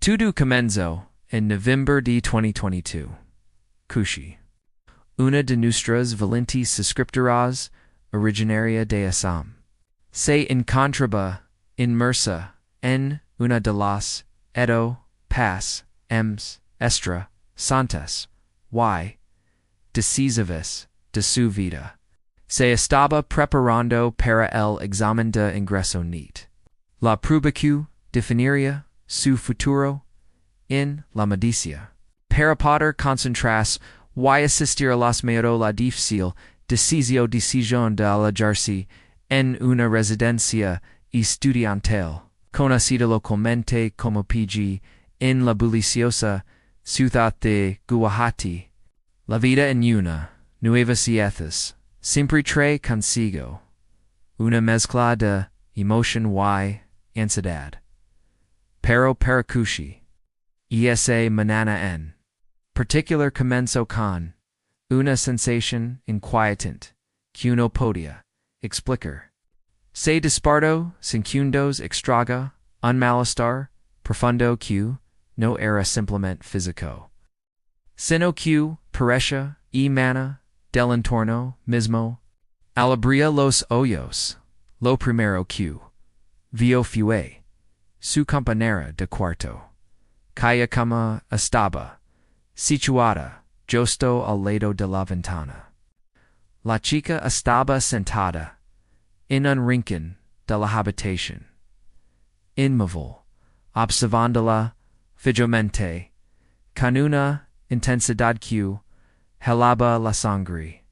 Tudo comenzo in November di 2022. Cushi. Una de nuestras valentes suscriptoras originaria de Assam. Se encontraba inmersa en una de las pas extra santas y decisivas de su vida. Se estaba preparando para el examen de ingreso NEET. La prueba que definiría su futuro en la medicina. Para poder concentrarse y asistir a las mejor la difícil decisión de alojarse en una residencia estudiantil, conocida localmente como PG, en la bulliciosa ciudad de Guwahati. La vida en una nueva ciudad siempre trae consigo una mezcla de emoción y ansiedad. Pero para Cushi, esa manana en particular comenzó con una sensación inquietante que uno podía explicar. Se despertó sintiéndose extraña, un malestar profundo que no era simplemente físico, sino que parecía emana del entorno mismo. Al abrir los ojos, lo primero que vio fue su compañera de cuarto, que como estaba situada justo al lado de la ventana. La chica estaba sentada en un rincón de la habitación, inmóvil, observándola fijamente, con una intensidad que helaba la sangre.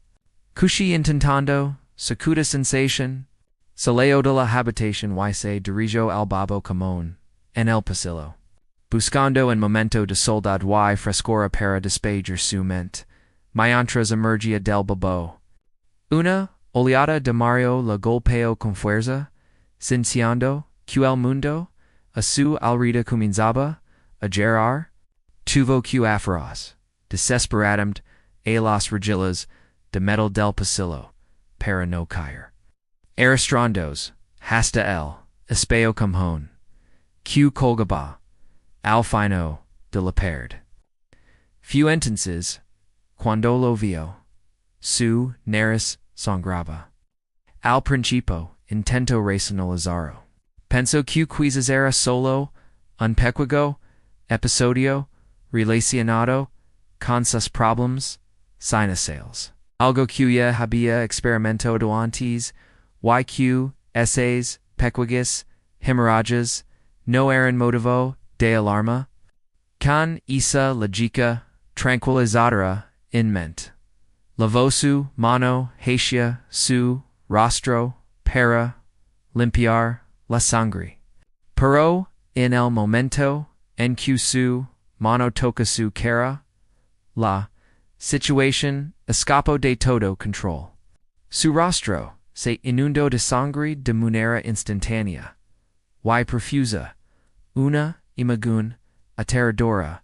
Cushi intentando sacudir sensación, salió de la habitación y se dirigió al babo común en el pasillo, buscando un momento de soledad y frescura para despejar su mente, mientras emergía del babo. Una oleada de Mario la golpeó con fuerza, sintiendo que el mundo a su alrededor comenzaba a girar. Tuvo que aferrarse desesperadamente a las rejillas de metal del pasillo para no caer. Arrastrándose hasta el espejo común que colgaba al final de la pared. Fue entonces cuando lo vio. Su nariz sangraba. Al principio intentó racionalizarlo. Pensó que quizás era solo un pequeño episodio relacionado con sus problemas sinusales. Algo que ya había experimentado antes, y que esas pequeñas hemorragias no eran motivo de alarma. Con esa lógica tranquilizadora en mente, lavó su mano hacia su rostro para limpiar la sangre. Pero en el momento en que su mano toca su cara, la situación escapó de todo control. Su rostro se inundó de sangre de manera instantánea y profusa, una imagen aterradora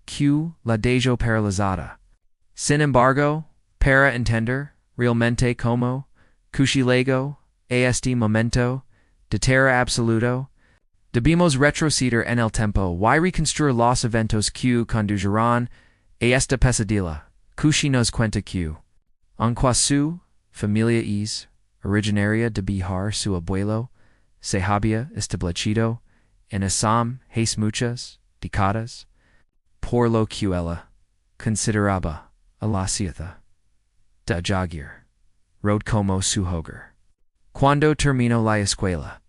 que la dejó paralizada. Sin embargo, para entender realmente cómo Cushi llegó a este momento de terror absoluto, debemos retroceder en el tiempo y reconstruir los eventos que condujeron a esta pesadilla. Cushi nos cuenta que, aunque su familia es originaria de Bihar, su abuelo se había establecido en Assam hace muchas décadas, por lo que ella consideraba a la ciudad de Jagir road como su hogar. Cuando terminó la escuela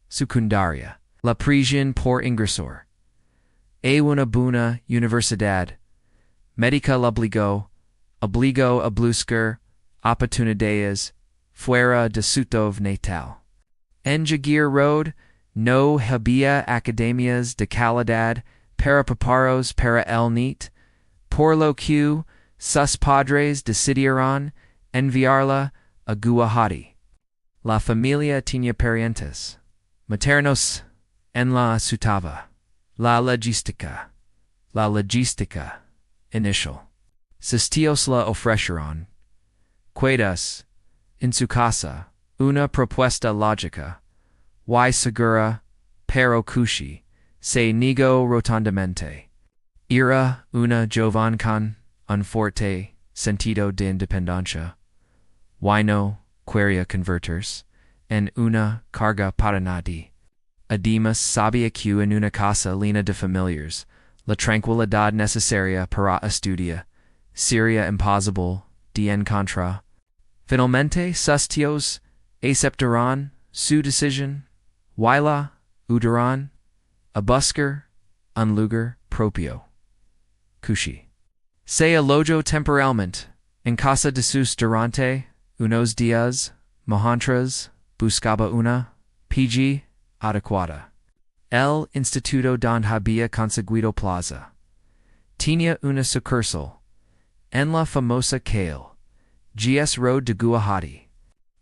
secundaria, la prisión por ingresar a una buena universidad médica la obligó a buscar oportunidades fuera de su natal. En Jagir Road no había academias de calidad para preparos para el NEET, por lo que sus padres decidieron enviarla a Guwahati. La familia tenía parientes maternos en la ciudad. La logística inicial. Sus tíos la ofrecieron quedas en su casa, una propuesta lógica y segura, pero Cushi se nego rotondamente. Era una joven con un fuerte sentido de independencia. Why no quería convertirse en una carga para nadie. Además sabía que en una casa llena de familiars, la tranquilidad necesaria para estudiar sería imposible de encontrar. Finalmente sus tíos aceptarán su decisión, y la ayudarán a buscar un lugar propio. Cushi. Se alojó temporalmente en casa de sus durante unos días, mientras buscaba una PG adecuada. El instituto donde había conseguido plaza tenía una sucursal en la famosa calle GS Road de Guwahati.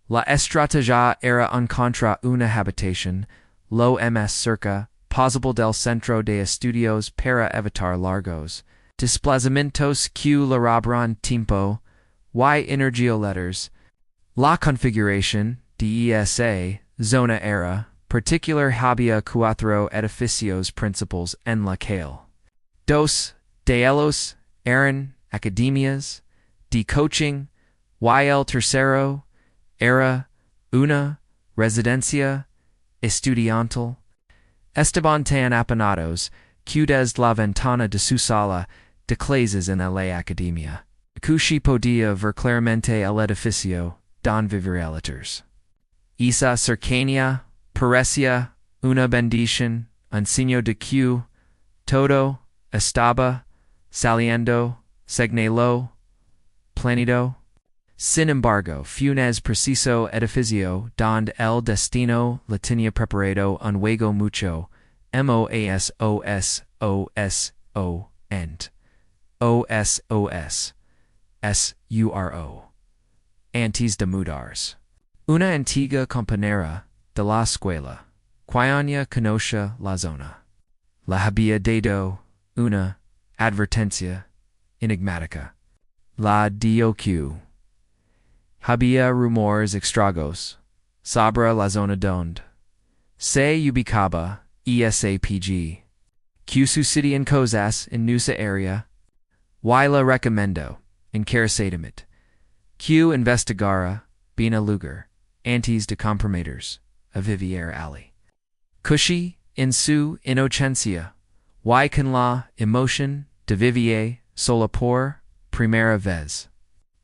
La estrategia era encontrar una habitación lo más cerca posible del centro de estudios para evitar largos desplazamientos que le robaran tiempo y energía letters. La configuración de esa zona era particular. Había cuatro edificios principales en la calle. Dos de ellos eran academias de coaching y el tercero era una residencia estudiantil. Estaban tan apanados que desde la ventana de su sala de clases en la academia Cushi podía ver claramente el edificio don vivir eleters. Esa cercanía parecía una bendición, un signo de que todo estaba saliendo según lo planeado. Sin embargo, fue en ese preciso edificio donde el destino le tenía preparado un juego mucho MOSOSONT antes de mudarse. Una antigua compañera de la escuela, quien conocía la zona, le había dado una advertencia enigmática. La dio que había rumores extraños sobre la zona donde se ubicaba ESAPG, que sucedían cosas en nuestra área, y le recomendó encarecidamente que investigara bien el lugar antes de comprometerse a vivir allí. Cushi, en su inocencia, y con la emoción de vivir sola por primera vez,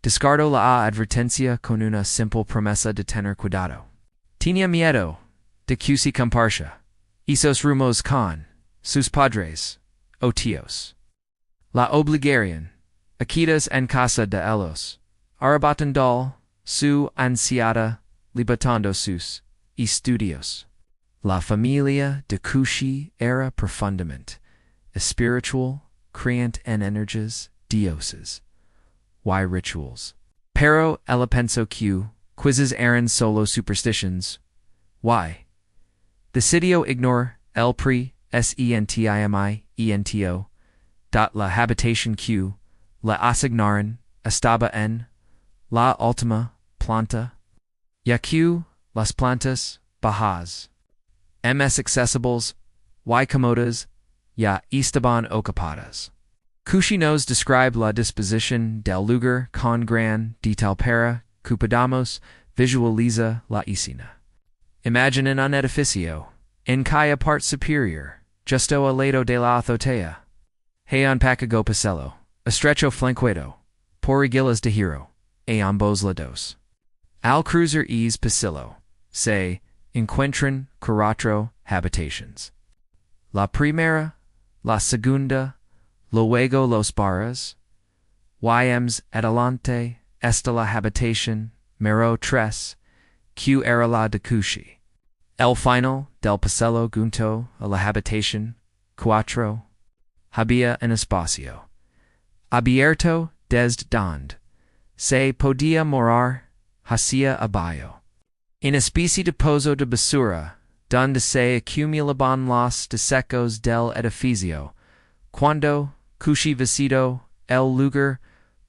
descartó la advertencia con una simple promesa de tener cuidado. Tenía miedo de que se comparsa esos rumos con sus padres o tíos. La obligarían a quedarse en casa de ellos, arrebatando su ansiedad, limitando sus estudios. La familia de Cushi era profundamente espiritual, creyente en energías dioses y rituals. Pero ella pensó que quizzes eran solo superstitions. Y decidió ignorar el presentimiento dot la habitación que le asignaron estaba en la última planta, ya que las plantas bajas más accesibles y cómodas ya estaban ocupadas. Cushi nos describe la disposición del lugar con gran detalle para que podamos visualizar la escena. Imaginen un edificio en calle parte superior, justo al lado de la azotea. Hay un pacago pasillo, estrecho flanqueado por aguilas de hierro, a ambos lados. Al cruzar ese pasillo, se encuentran cuatro habitaciones. La primera, la segunda, luego los barras. Más adelante está la habitación número 3, que era la de Cushi. El final del pasillo junto a la habitación 4 había un espacio abierto desde donde se podía morar hacia abajo. Una especie de pozo de basura donde se acumulaban los desechos del edificio cuando Cushi visitó el lugar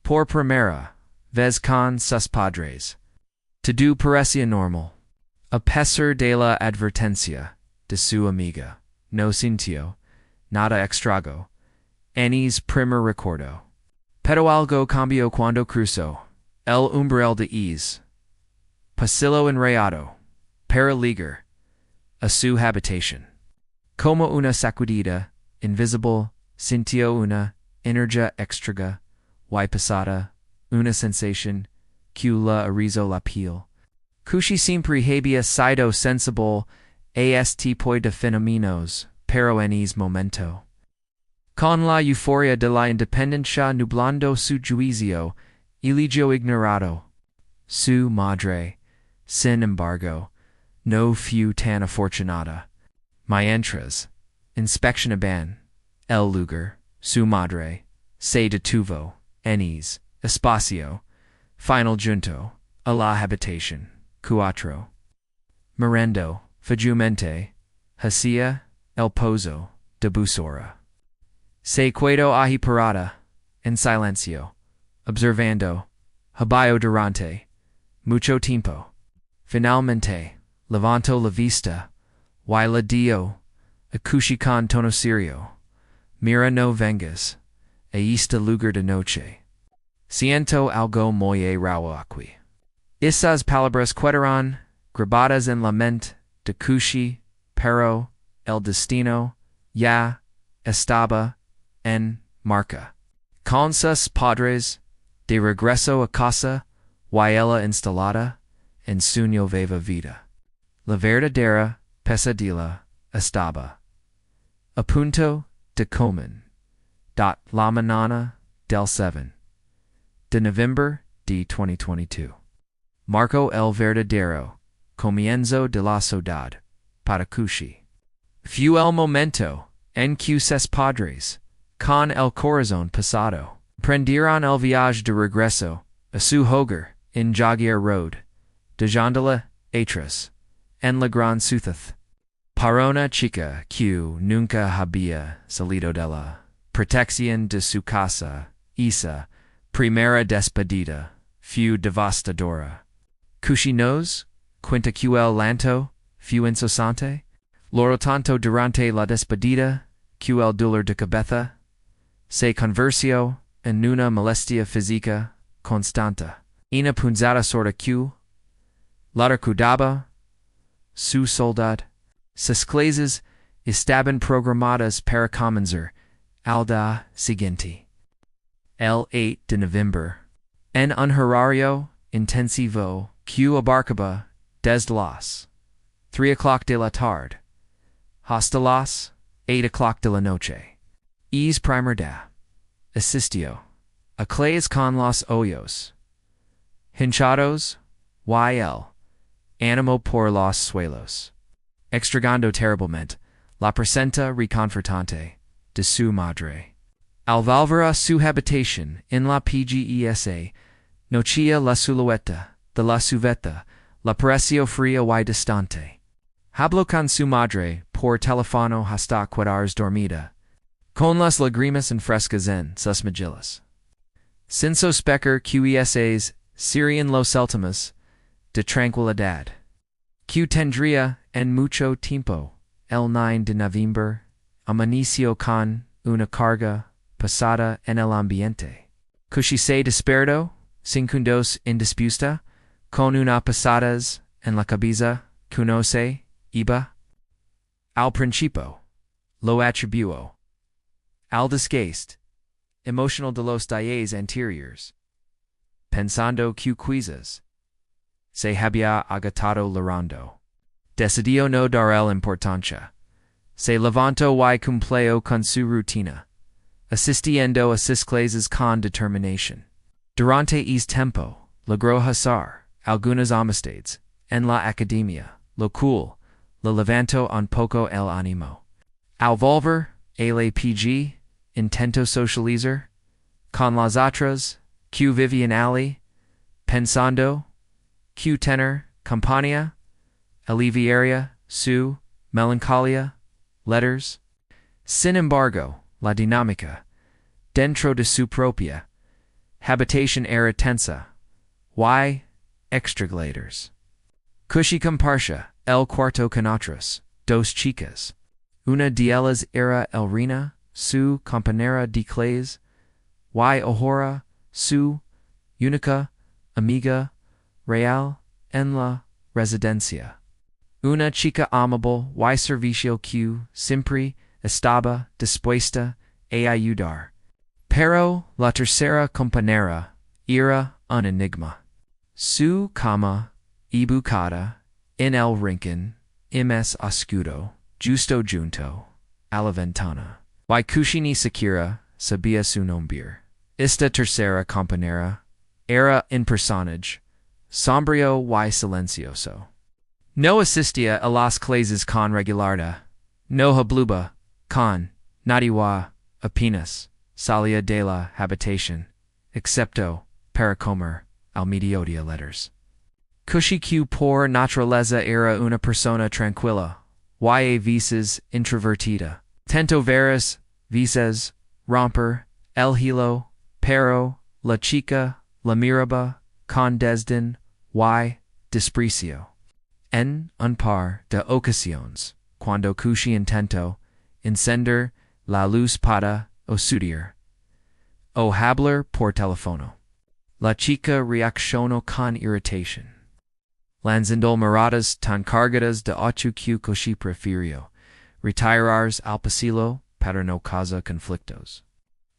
por primera vez con sus padres. Todo parecía normal, a pesar de la advertencia de su amiga. no sintio, nada extrago, annis primer recordo. Pero algo cambio cuando cruzo el umbral de ease. Pasillo enrayado, para ligar a su habitación. Como una sacudida, invisible, sintio una energia extraga, y pasada, una sensación, que la arizo la piel. Cusci siempre había sido sensible a este tipo de fenómenos, pero en ese momento. Con la euforia de la independencia nublando su juicio, eligio ignorado. Su madre, sin embargo, no fue tan afortunada. Mientras, inspeccionaban el lugar, su madre se detuvo en ese espacio final junto a la habitación 4. Mirando, fijamente, hacia el pozo de basura. Se quedó ahí parada, en silencio, observando, había durante mucho tiempo. Finalmente, levantó la vista, y le dio, a Cusci con tono serio, mira no vengas, a este lugar de noche. Siento algo muy raro aquí. Esas palabras quedaron grabadas en la mente de Cusci, pero el destino ya estaba en marca. Con sus padres, de regreso a casa, y ella instalada en su nueva vida. La verdadera pesadilla estaba a punto de comen. La mañana del 7 de noviembre de 2022. Marco el verdadero comienzo de la ciudad para Cusci. Fue el momento en que sus padres, con el corazón pesado, prendieron el viaje de regreso a su hogar en Jaguar Road, dejándola atrás en la gran ciudad. Para una chica que nunca había salido de la protección de su casa, esa primera despedida fue devastadora. Cusci nos cuenta que el llanto fue incesante, loro tanto durante la despedida que el dolor de cabeza se convirtió en una molestia física constante. Una punzada sorda que la recordaba su soledad. Sus clases estaban programadas para comenzar al día siguiente. El 8 de noviembre, en un horario intensivo que abarcaba desde las 3 de la tarde hasta las 8 de la noche. Es primer día. Asistió a clases con los ojos hinchados y el ánimo por los suelos. Extragando terriblemente la presenta reconfortante de su madre. Al volver a su habitación en la PGESA, nochía la silueta de la suveta, la pareció fría y distante. Habló con su madre por teléfono hasta quedarse dormida, con las lágrimas frescas en sus mejillas. Sin sospechar que esas serían los últimos de tranquilidad que tendría en mucho tiempo. El 9 de noviembre amaneció con una carga pesada en el ambiente. Cusci se despertó, segundos en disputa, con una pesadez en la cabeza que no se iba. Al principio, lo atribuyó al desgaste emocional de los días anteriores, pensando que quizás se había agotado llorando. Decidió no dar importancia. Se levantó y cumplió con su rutina, asistiendo a sus clases con determinación. Durante ese tiempo, logró hacer algunas amistades en la academia, lo cual le levantó un poco el ánimo. Al volver a la PG, intentó socializar con las otras que vivían allí, pensando que tener compañía aliviaría su melancolía. Letters. Sin embargo, la dinámica dentro de su propia habitación era tensa y extragladiers. Cusci compartía el cuarto con otras dos chicas. Una de ellas era Elrina, su compañera de clase, y ahora su única amiga real en la residencia. Una chica amable y servicial que siempre estaba dispuesta a ayudar. Pero la tercera compañera era un enigma. Su cama ubicada en el rincón más oscuro, justo junto a la ventana. Y Kushi ni siquiera sabía su nombre. Esta tercera compañera era un personaje sombrío y silencioso. No asistía a las clases con regularidad. No hablaba con nadie apenas salía de la habitación, excepto para comer al mediodía letters. Kushi que por naturaleza era una persona tranquila, y a veces introvertida. Tento varias veces romper el hilo, pero la chica la miraba con desdén y desprecio. En un par de ocasiones, cuando Kushi intentó encender la luz para estudiar o hablar por teléfono, la chica reaccionó con irritación. Lanzando miradas tan cargadas de ocho que Kushi prefirió retirarse al pasillo para no causar conflictos.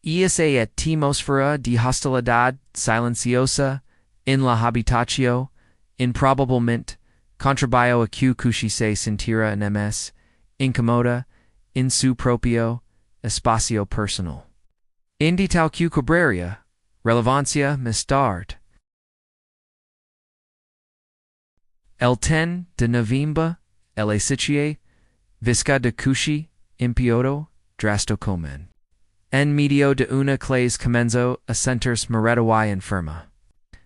Esa atmósfera de hostilidad silenciosa en la habitación improbablemente contribuyó a que Kushi se sintiera más incómoda en su propio espacio personal. Indi tal que cobraría relevancia más tarde. El 10 de noviembre, el sitio visca de Kushi empeoró drásticamente. En medio de una clase comenzó a sentirse moreta y enferma.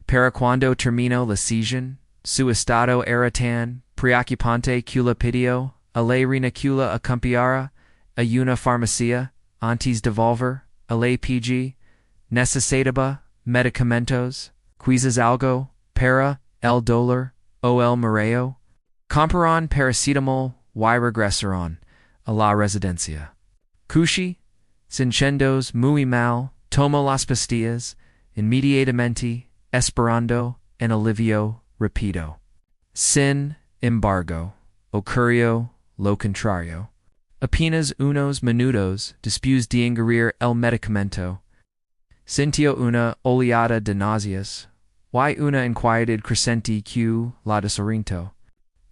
Pero cuando terminó la sesión, su estado era tan preocupante que la pidió a la reina que la acompañara a una farmacia antes de volver a la PG. Necesitaba medicamentos, quizás algo para el dolor o el mareo. Compraron paracetamol y regresaron a la residencia. Kushi, sintiéndose muy mal, tomó las pastillas inmediatamente, esperando un alivio rápido. Sin embargo, ocurrió lo contrario. Apenas unos minutos después de ingerir el medicamento, sintió una oleada de náuseas y una inquietud creciente que la desorientó.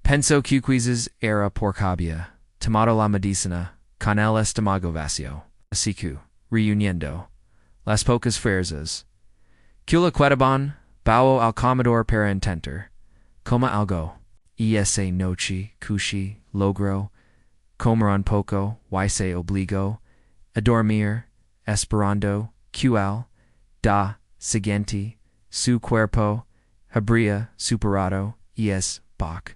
Pensó que quizás era porque había tomado la medicina con el estómago vacío. Así que, reuniendo las pocas fuerzas que le quedaban, bajó al comedor para intentar comer algo. Y esa noche Kushi logró comer un poco y se obligó a dormir, esperando que al día siguiente su cuerpo habría superado es bajo.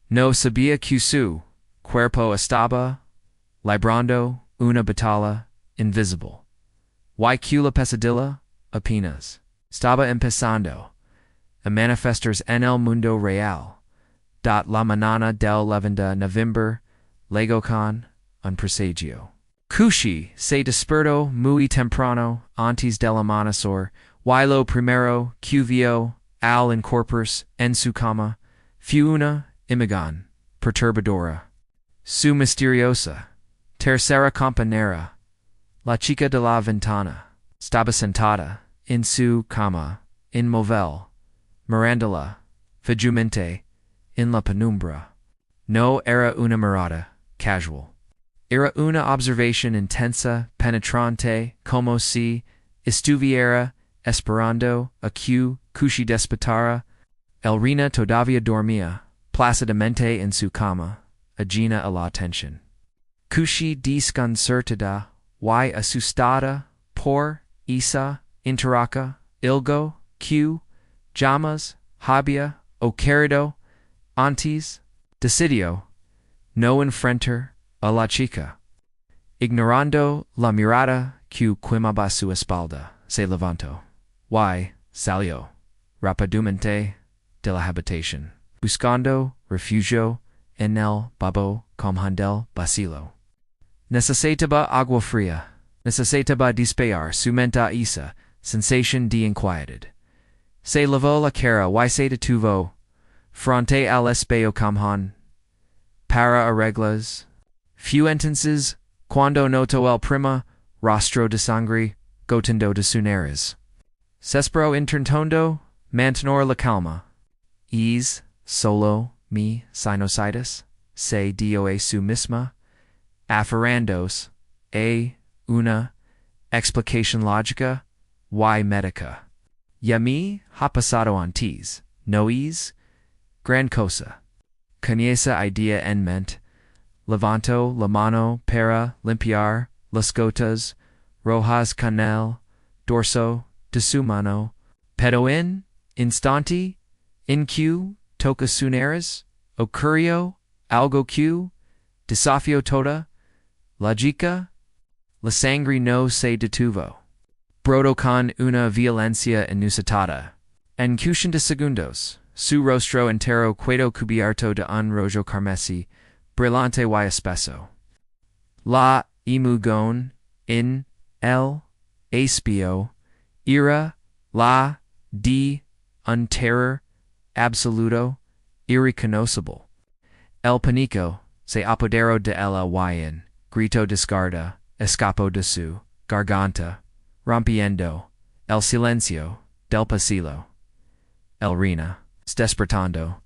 No sabía que su cuerpo estaba librando una batalla invisible, y que la pesadilla apenas estaba empezando a manifestarse en el mundo real. La mañana del 11 de noviembre llegó con un presagio. Kushi se despertó muy temprano antes del amanecer, y lo primero que vio al incorporarse en su cama fue una imagen perturbadora. Su misteriosa tercera compañera, la chica de la ventana, estaba sentada en su cama, inmóvil, mirándola fijamente en la penumbra. No era una mirada casual. Era una observación intensa, penetrante, como si estuviera esperando a que Kushi despertara. Elrina todavía dormía plácidamente en su cama, ajena a la atención. Kushi, desconcertada y asustada por esa interaca, algo que jamás había ocurrido antes, decidió no enfrentar a la chica. Ignorando la mirada que quemaba su espalda, se levantó y salió rápidamente de la habitación, buscando refugio en el babo común del vacío. Necesitaba agua fría. Necesitaba despejar su mente esa sensation de inquietud. Se lavó la cara y se detuvo frente al espejo camhan. Para arreglas. Few entences cuando notó el prima rostro de sangre gotiendo de su nariz. Cespero intentando mantener la calma. Es solo mi sinusitis, se dio a su misma, aferrandos a una explicación lógica y médica. Ya me ha pasado antes, no es gran cosa. Con esa idea en mente, levanto la mano para limpiar las gotas rojas con el dorso de su mano, pero en instante en que toca su nariz, ocurrió algo que desafió toda lógica. La sangre no se detuvo. Brotó con una violencia inusitada. En cuestión de segundos, su rostro entero quedó cubierto de un rollo carmesí, brillante y espeso. La emoción en el espejo era la de un terror absoluto, irreconocible. El pánico se apoderó de ella y en grito desgarda escapó de su garganta, rompiendo el silencio del pasillo. El reina, despertando,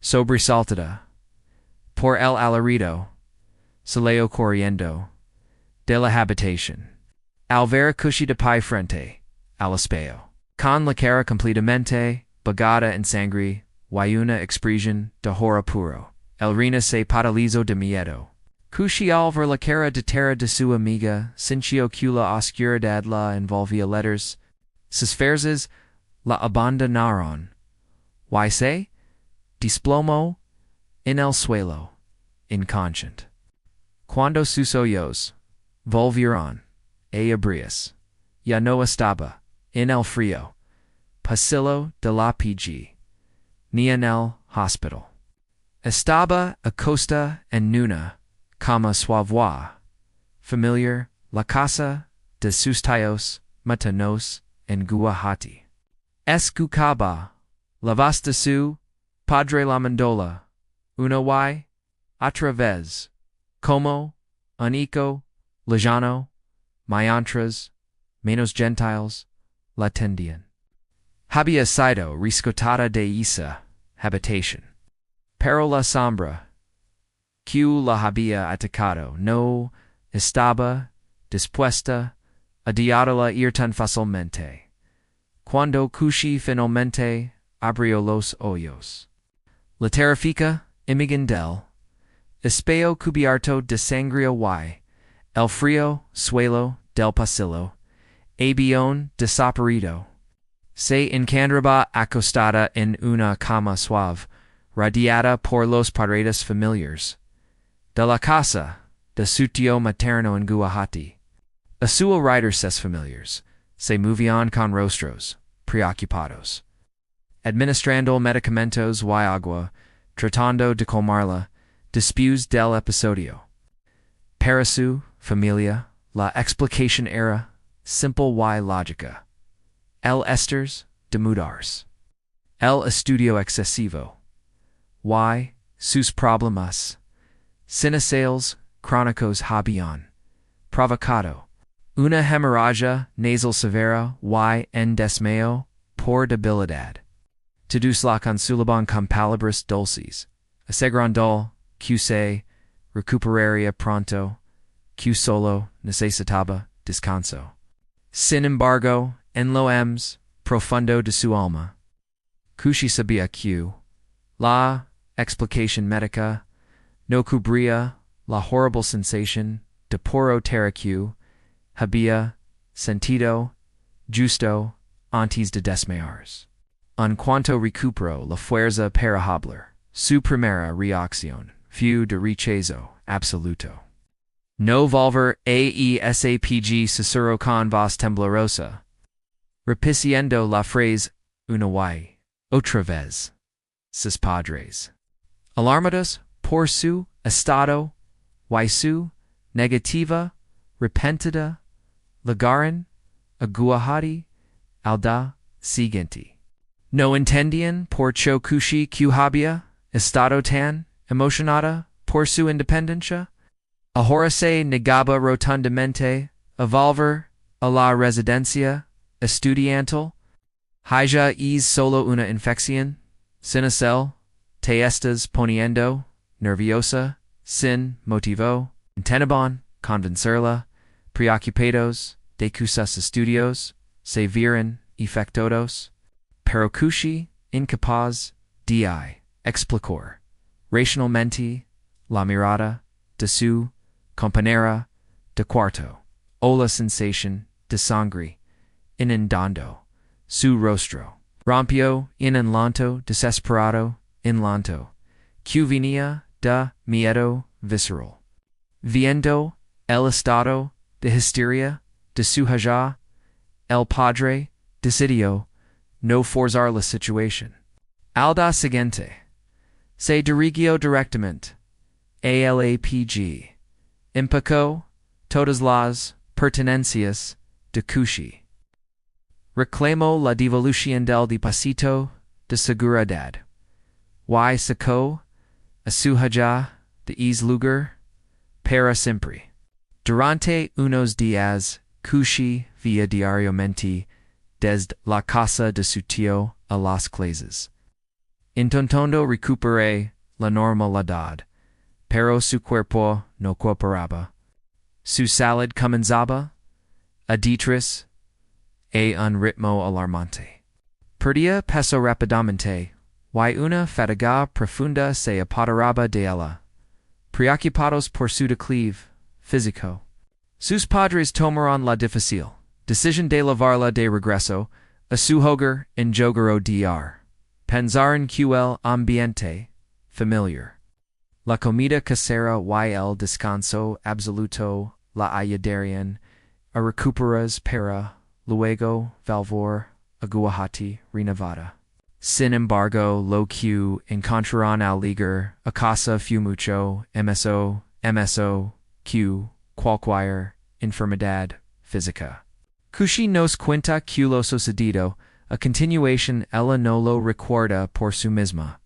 sobresaltada por el alarido, salió corriendo de la habitación. Al ver Cushi de pie frente al espejo, con la cara completamente bagada en sangre y una expresión de horror puro, el reina se paralizó de miedo. Cushi al ver la cara de terra de su amiga sintió que la oscuridad la envolvía letters. Sus fuerzas la abandonaron. Y se desplomó en el suelo, inconsciente. Cuando sus ojos volvieron a abrirse, ya no estaba en el frío pasillo de la PG, ni en el hospital. Estaba acostada en una cama suave, familiar, la casa de sus tíos matanos en Guwahati. Escuchaba la voz de su padre la mandola, una y otra vez, como un eco lejano, mientras menos gentiles la tendían. Había sido rescatada de esa habitación, pero la sombra que la había atacado no estaba dispuesta a dejarla ir tan fácilmente. Cuando Cushi finalmente abrió los ojos, la terrorífica imagen del espejo cubierto de sangre y el frío suelo del pasillo habían desaparecido. Se encontraba acostada en una cama suave, rodeada por los paredes familiares de la casa de su tío materno en Guwahati. A sus alrededores familiares se movían con rostros preocupados, administrando medicamentos y agua, tratando de calmarla después del episodio. Para su familia, la explicación era simple y lógica. El estrés de mudarse, el estudio excesivo, y sus problemas sinusales crónicos habían provocado una hemorragia nasal severa y en desmayo por debilidad. Todos la consolaban con palabras dulces, asegurando que se recuperaría pronto, que solo necesitaba descanso. Sin embargo, en lo más profundo de su alma, Cushi sabía que la explicación médica no cubría la horrible sensación de puro terror que había sentido justo antes de desmayarse. En cuanto recuperó la fuerza para hablar, su primera reacción fue de rechazo absoluto. No volver a sapg susurró con voz temblorosa, repitiendo la frase una y otra vez. Sus padres, alarmados por su estado y su negativa, repentida, lagaran, a Guwahati, alda, siguiente. No entendian por cho kushi había estado tan emocionada por su independencia. Ahora se negaba rotundamente a volver a la residencia estudiantil. Hija es solo una infección, sin hacer, te estás poniendo nerviosa, sin motivo, intentaban convencerla, preocupados de que sus estudios se vieran efectuados, pero Kushi, incapaz de explicar racionalmente la mirada de su compañera de cuarto, o la sensación de sangre inundando su rostro, rompió en un llanto desesperado, en llanto, que venía de miedo visceral. Viendo el estado de histeria de su hija, el padre decidió no forzar la situación. Al día siguiente, se dirigió directamente a LAPG. Empacó todas las pertenencias de Kushi. Reclamó la devolución del depósito de seguridad. Y sacó a su hija de ese lugar para siempre. Durante unos días, Kushi via diariamente desde la casa de su tío a las clases. Intentando recuperar la normalidad, pero su cuerpo no cooperaba. Su salud comenzaba a deteriorarse a un ritmo alarmante. Perdía peso rápidamente, y una fatiga profunda se apoderaba de ella. Preocupados por su declive físico, sus padres tomaron la difícil decisión de llevarla de regreso a su hogar en Jogaro Dr. Pensaron que el ambiente familiar, la comida casera y el descanso absoluto la ayudarían a recuperar para luego volver a Guwahati renovada. Sin embargo, lo que encontraron al llegar a casa fue mucho MSO, que cualquier enfermedad física. Kushi nos cuenta que lo sucedido, a continuación ella no lo recuerda por su misma.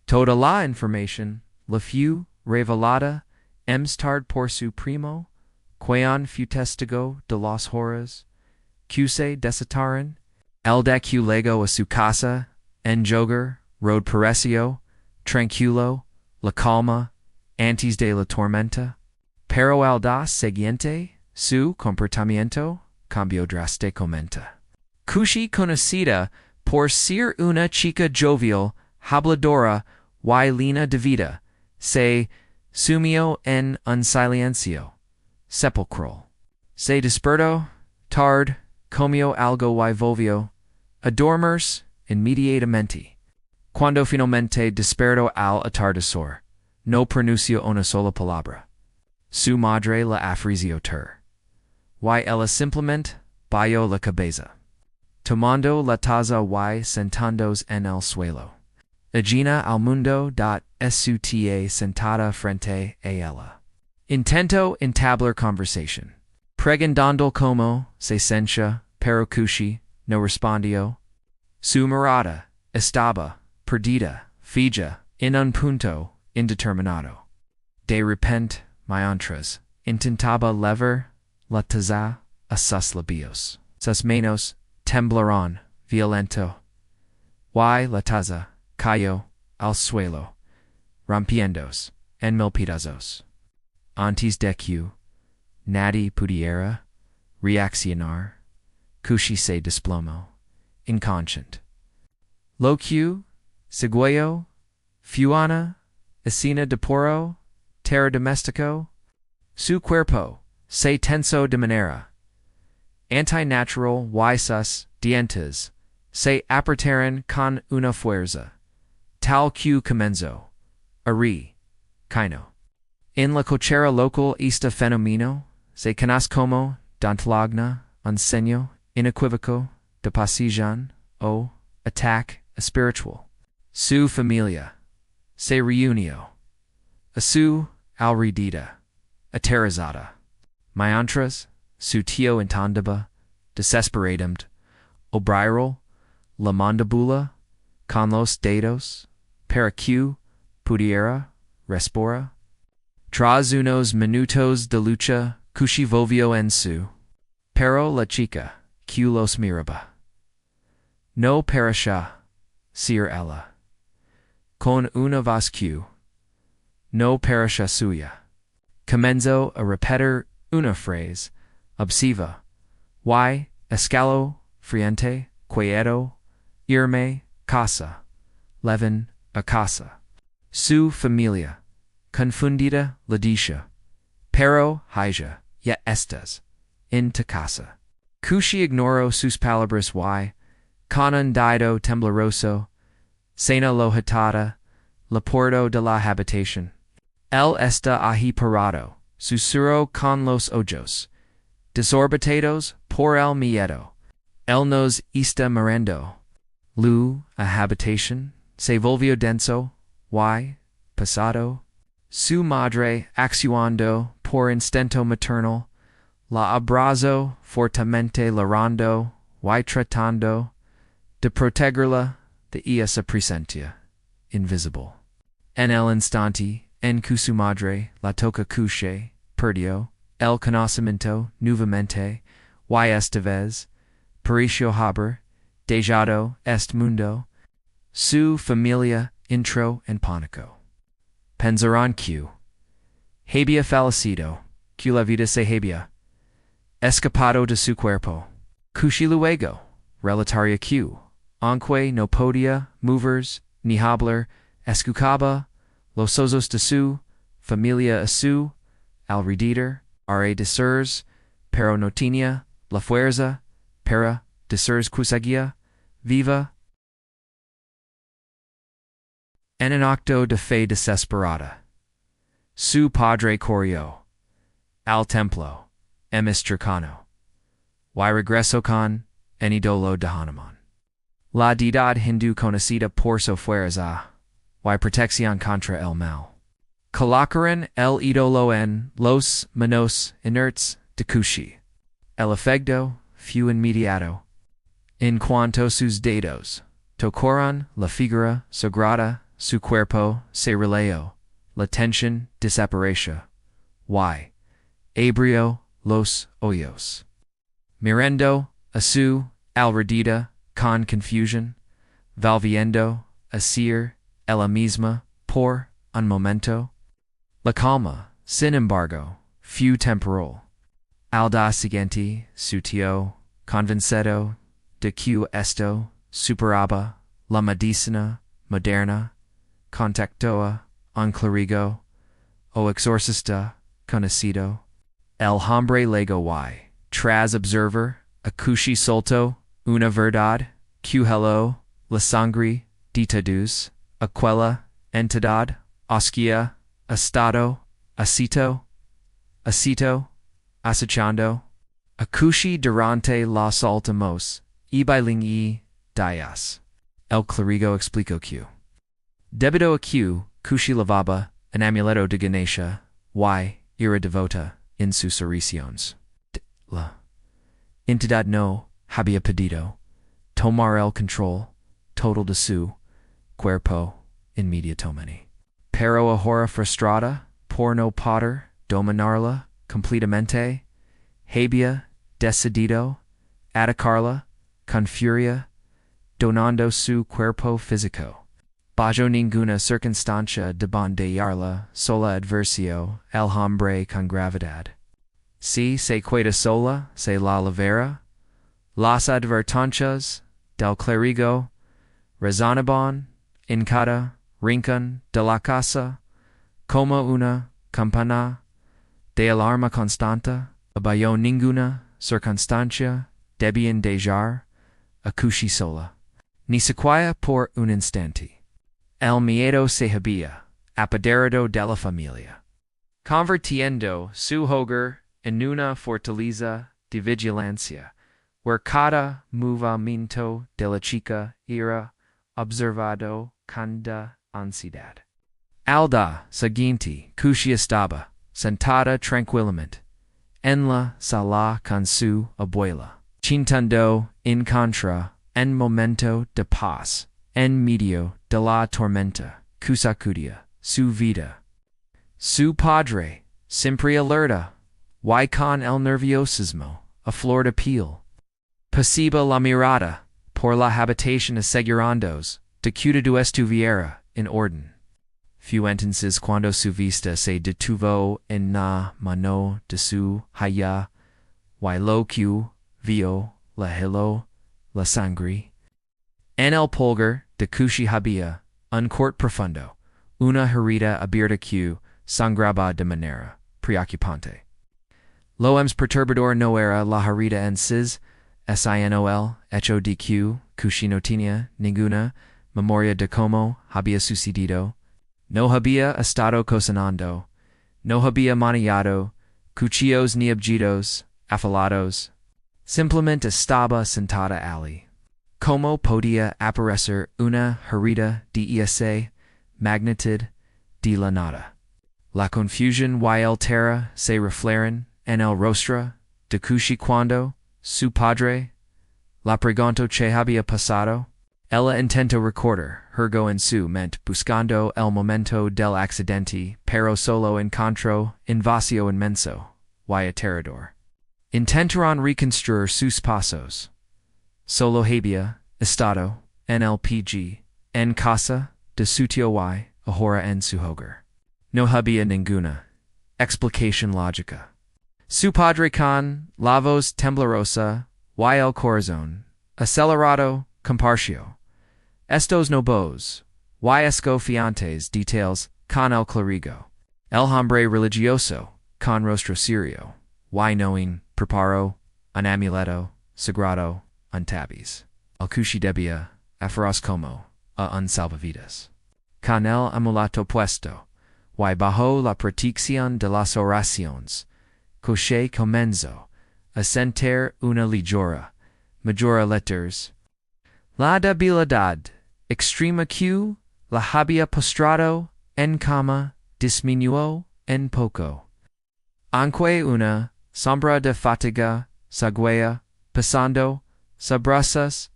Toda la información le fue revelada más tarde por su primo, quien fue testigo de las horas que se desataron. El de que llegó a su casa, en Jogar, road pareció tranquilo, la calma, antes de la tormenta. Pero al día siguiente, su comportamiento cambió drásticamente. Kushi, conocida por ser una chica jovial, habladora y llena de vida, se sumió en un silencio sepulcral. Se despertó tarde, comió algo y volvió a dormirse inmediatamente. Cuando finalmente despertó al atardecer, no pronunció una sola palabra. Su madre la afligió y ella simplemente bajó la cabeza, tomando la taza y sentándose en el suelo. Agina al mundo suta sentada frente a ella. Intentó entablar conversación, preguntando cómo se sentía, pero Kushi no respondió. Su mirada estaba perdida, fija, en un punto indeterminado. De repente, mientras intentaba levar la taza a sus labios, sus manos temblaron violento, y la taza cayó al suelo, rompiéndose en mil pedazos. Antes de que nadie pudiera reaccionar, Kushi se desplomó, inconsciente. Lo que siguió fue una escena de puro terror doméstico. Su cuerpo se tensó de manera antinatural y sus dientes se apretaron con una fuerza tal que comenzó a reír. En la cochera local este fenómeno se conoce como dantlagna, un signo inequívoco de posesión o ataque espiritual. Su familia se reunió a su alrededor, aterrorizada. Miantras, su tio intandaba, desesperadumt, obriro, la mandibula, con los dedos, para que pudiera respora. Tras unos minutos de lucha, cushi volvió en su. Pero la chica, que los miraba. No parecía ser ella. Con una voz que no parecía suya. Comenzó a repetir una frase obsesiva. Y, escalo, friente, quieto, irme, casa, leven, a casa. Su familia, confundida, la dicha. Pero, hija, ya estas, en tu casa. Cushi ignoró sus palabras y, con un dedo tembloroso, cena lojatada, la puerta de la habitación. Él está ahí parado, susurró con los ojos, desorbitados por el miedo. Él nos está mirando. La habitación se volvió denso, y, pasado. Su madre, actuando por instinto maternal, la abrazó fuertemente llorando y tratando de protegerla de ella se presentía, invisible. En el instante en que su madre la toca couche, perdió el conocimiento nuevamente, y esta vez, pareció haber dejado este mundo. Su familia entró en pánico. Pensaron que había fallecido, que la vida se había escapado de su cuerpo. Cushi luego relataría que, aunque no podía moverse ni hablar, escuchaba los ojos de su familia a su alrededor, are decirse, pero no tenía la fuerza para decirse que seguía viva. En un acto de fe desesperada, su padre corrió al templo emistricano, y regresó con el ídolo de Hanuman. La deidad hindú conocida por su fuerza y protección contra el mal. Colocaron el ídolo en los manos inertes de Cushi. El efecto fue inmediato. En cuanto sus dedos tocaron la figura sagrada, su cuerpo se relajó, la tensión desapareció, y abrió los ojos. Mirando a su alrededor con confusión, volviendo a ser ella misma por un momento. La calma, sin embargo, fue temporal. Al día siguiente, su tío, convencido de que esto superaba la medicina moderna, contactó a un clérigo o exorcista conocido. El hombre luego y, tras observar a Cushi soltó una verdad que heló la sangre de todos, aquella entidad oscura estado acechando a Cushi durante los últimos y días. El clérigo explicó que, debido a que Cushi lavaba un amuleto de Ganesha, y era devota en sus oraciones. La entidad no había pedido tomar el control total de su cuerpo inmediatamente. Pero ahora frustrada por no poder dominarla completamente, había decidido atacarla con furia, donando su cuerpo físico. Bajo ninguna circunstancia de bandearla sola adversió el hombre con gravedad. Si se queda sola, se la libera. Las advertencias del clérigo resonaban en cada rincón de la casa como una campana de alarma constante. Bajo ninguna circunstancia debían dejar a Cushi sola, ni siquiera por un instante. El miedo se había apoderado de la familia, convirtiendo su hogar en una fortaleza de vigilancia, where cada movimiento de la chica era observado con ansiedad. Al día siguiente, Cushi estaba sentada tranquilamente, en la sala con su abuela, chintando en contra, en momento de paz, en medio de la tormenta, que sacudía su vida. Su padre, siempre alerta, y con el nerviosismo, a flor de piel. Pasiba la mirada, por la habitación asegurandos, de que todo estuviera en orden. Few entonces cuando su vista se detuvo en la mano de su haya, y lo que vio, la heló, la sangre. En el pulgar de que había, un corte profundo, una herida abierta que sangraba de manera preocupante. Lo más perturbador no era la herida en sí, SINOL, hecho de que no tenía ninguna memoria de cómo había sucedido, no había estado cocinando, no había manillado, cuchillos ni objetos afilados, simplemente estaba sentada allí. ¿Cómo podía aparecer una herida de esa magnitud de la nada? La confusión y el terror se reflejaron en el rostro de que cuando su padre la preguntó que había pasado. Ella intentó recordar, hergo en su mente buscando el momento del accidente, pero solo encontró un vacío inmenso y aterrador. Intentaron reconstruir sus pasos. Solo había estado en el PG, en casa de su tío y ahora en su hogar. No había ninguna explicación lógica. Su padre con la voz temblorosa y el corazón acelerado compartió estos nobos y escofiantes details con el clérigo, el hombre religioso con rostro serio, y knowing preparó un amuleto sagrado, un tabiz, el que debía aferraz como a un salvavidas. Con el amuleto puesto, y bajo la protección de las oraciones, que comenzó a sentir una ligera, majora letters. La debilidad extrema que la había postrado en cama disminuyó en poco. Aunque una sombra de fatiga seguía pasando sobre sus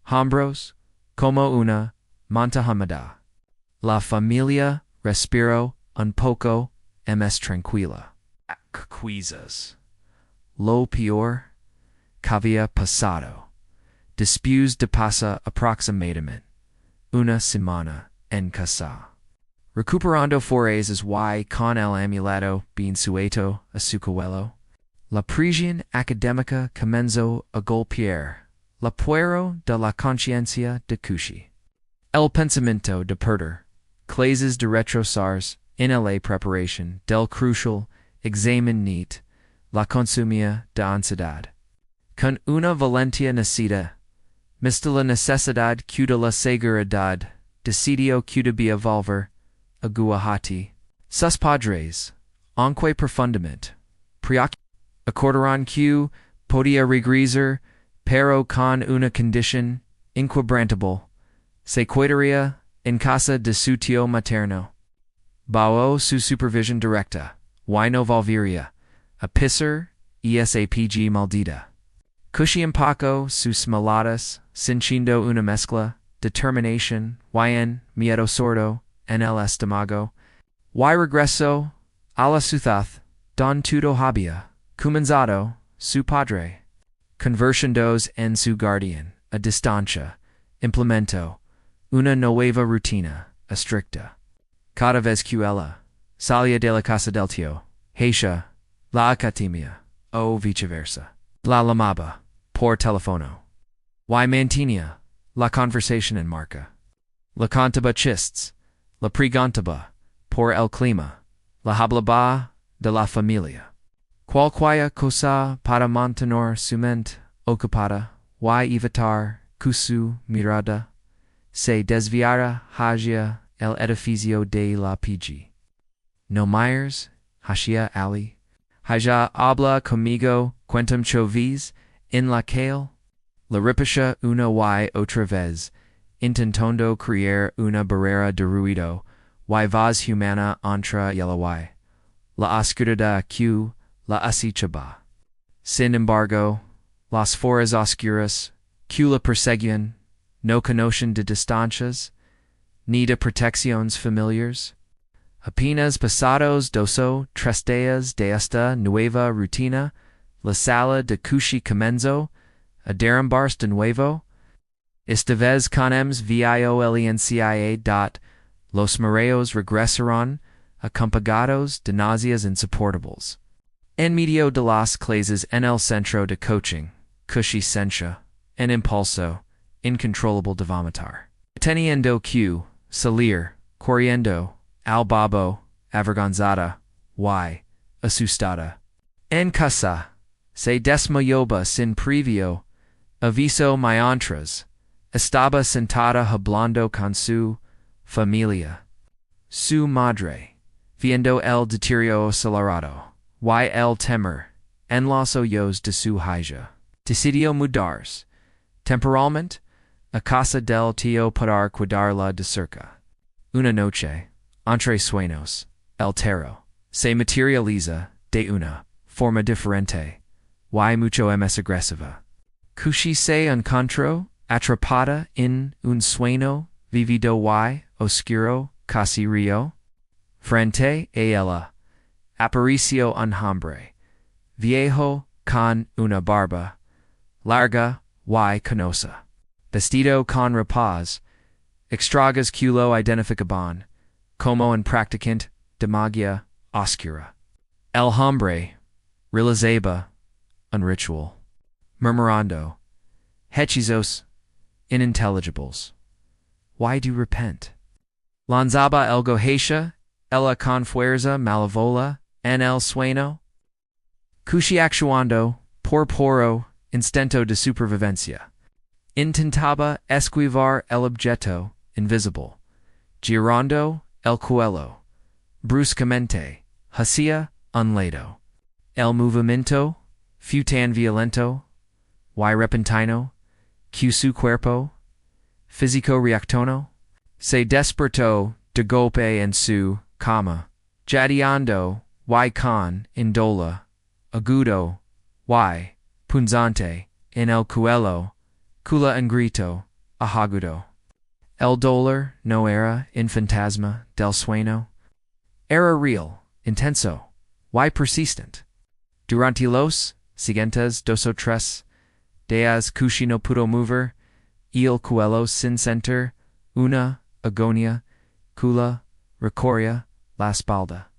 hombros como una montaña. La familia respiró un poco más tranquila. Quizás lo peor que había pasado después de pasar aproximadamente una semana en casa. Recuperando fuerzas y con el amuleto bien sujeto a su cuello, la prisión académica comenzó a golpear la puerta de la conciencia de Kushi. El pensamiento de perder clases de retroceder en la preparación del crucial examen neat la consumía de ansiedad. Con una valentia nacida, mista la necesidad que de la seguridad, decidió que debía volver a Guwahati. Sus padres, aunque profundamente preocupados, acordaron que podía regresar, pero con una condición inquebrantable. Se quedaría en casa de su tío materno. Bajo su supervisión directa, y no volvería a pisar esa PG maldita. Kushi empacó sus maletas, sintiendo una mezcla, determinación, y en miedo sordo, en el estómago, y regresó a la ciudad, don todo había comenzado su padre. Conversando en su guardián, a distancia, implementó una nueva rutina, estricta. Cada vez que ella salía de la casa del tío, Heisha, la academia, o viceversa, la llamaba por teléfono. Y mantenía la conversación en marca. La contaba chistes, la preguntaba por el clima, la hablaba de la familia. Cualquier cosa para mantener su mente ocupada y evitar que su mirada se desviara hacia el edificio de la PG. No Myers, hacia Ali, hacia habla conmigo, cuentam chovis, en la calle, la repasha una y otra vez, intentando crear una barrera de ruido, y voz humana entre ella y la oscuridad que la acechaba. Sin embargo, las foras oscuras que la perseguían no conocen de distancias ni de protecciones familiares. Apenas pasados 2 o 3 días de esta nueva rutina, la sala de Kushi comenzó a derrumbarse de nuevo. Esta vez con violencia. Los mareos regresaron acompagados de náuseas insoportables. En medio de las clases en el centro de coaching, Kushi sentia en impulso incontrolable de vomitar. Teniendo que salir corriendo al babo, avergonzada, y asustada. En casa, se desmayaba sin previo aviso mientras estaba sentada hablando con su familia. Su madre, viendo el deterioro acelerado, y el temor en los ojos de su hija, decidió mudarse temporalmente a casa del tío para cuidarla de cerca. Una noche, entre sueños, el terror se materializa de una forma diferente y mucho más agresiva. Kushi se encontró atrapada en un sueño vívido y oscuro casi río. Frente a ella apareció un hombre viejo con una barba larga y canosa, vestido con ropas extragas que lo identificaban como un practicante de magia oscura. El hombre realizaba un ritual, murmurando hechizos inintelligibles. Why do repent? Lanzaba el gohesha, ella con fuerza malavola en el sueño. Kushi actuando por puro instinto de supervivencia. Intentaba esquivar el objeto invisible, girando el cuello. Bruscamente, hacía un lado. El movimiento fue tan violento y repentino que su cuerpo físico reaccionó. Se despertó de golpe en su cama, jadeando y con indole agudo y punzante en el cuello, cula un grito agudo. El dolor no era un fantasma del sueño, era real, intenso y persistent. Durante los siguientes 2 o 3 días Kushi no pudo mover el cuello sin sentir una agonía que recorría la espalda.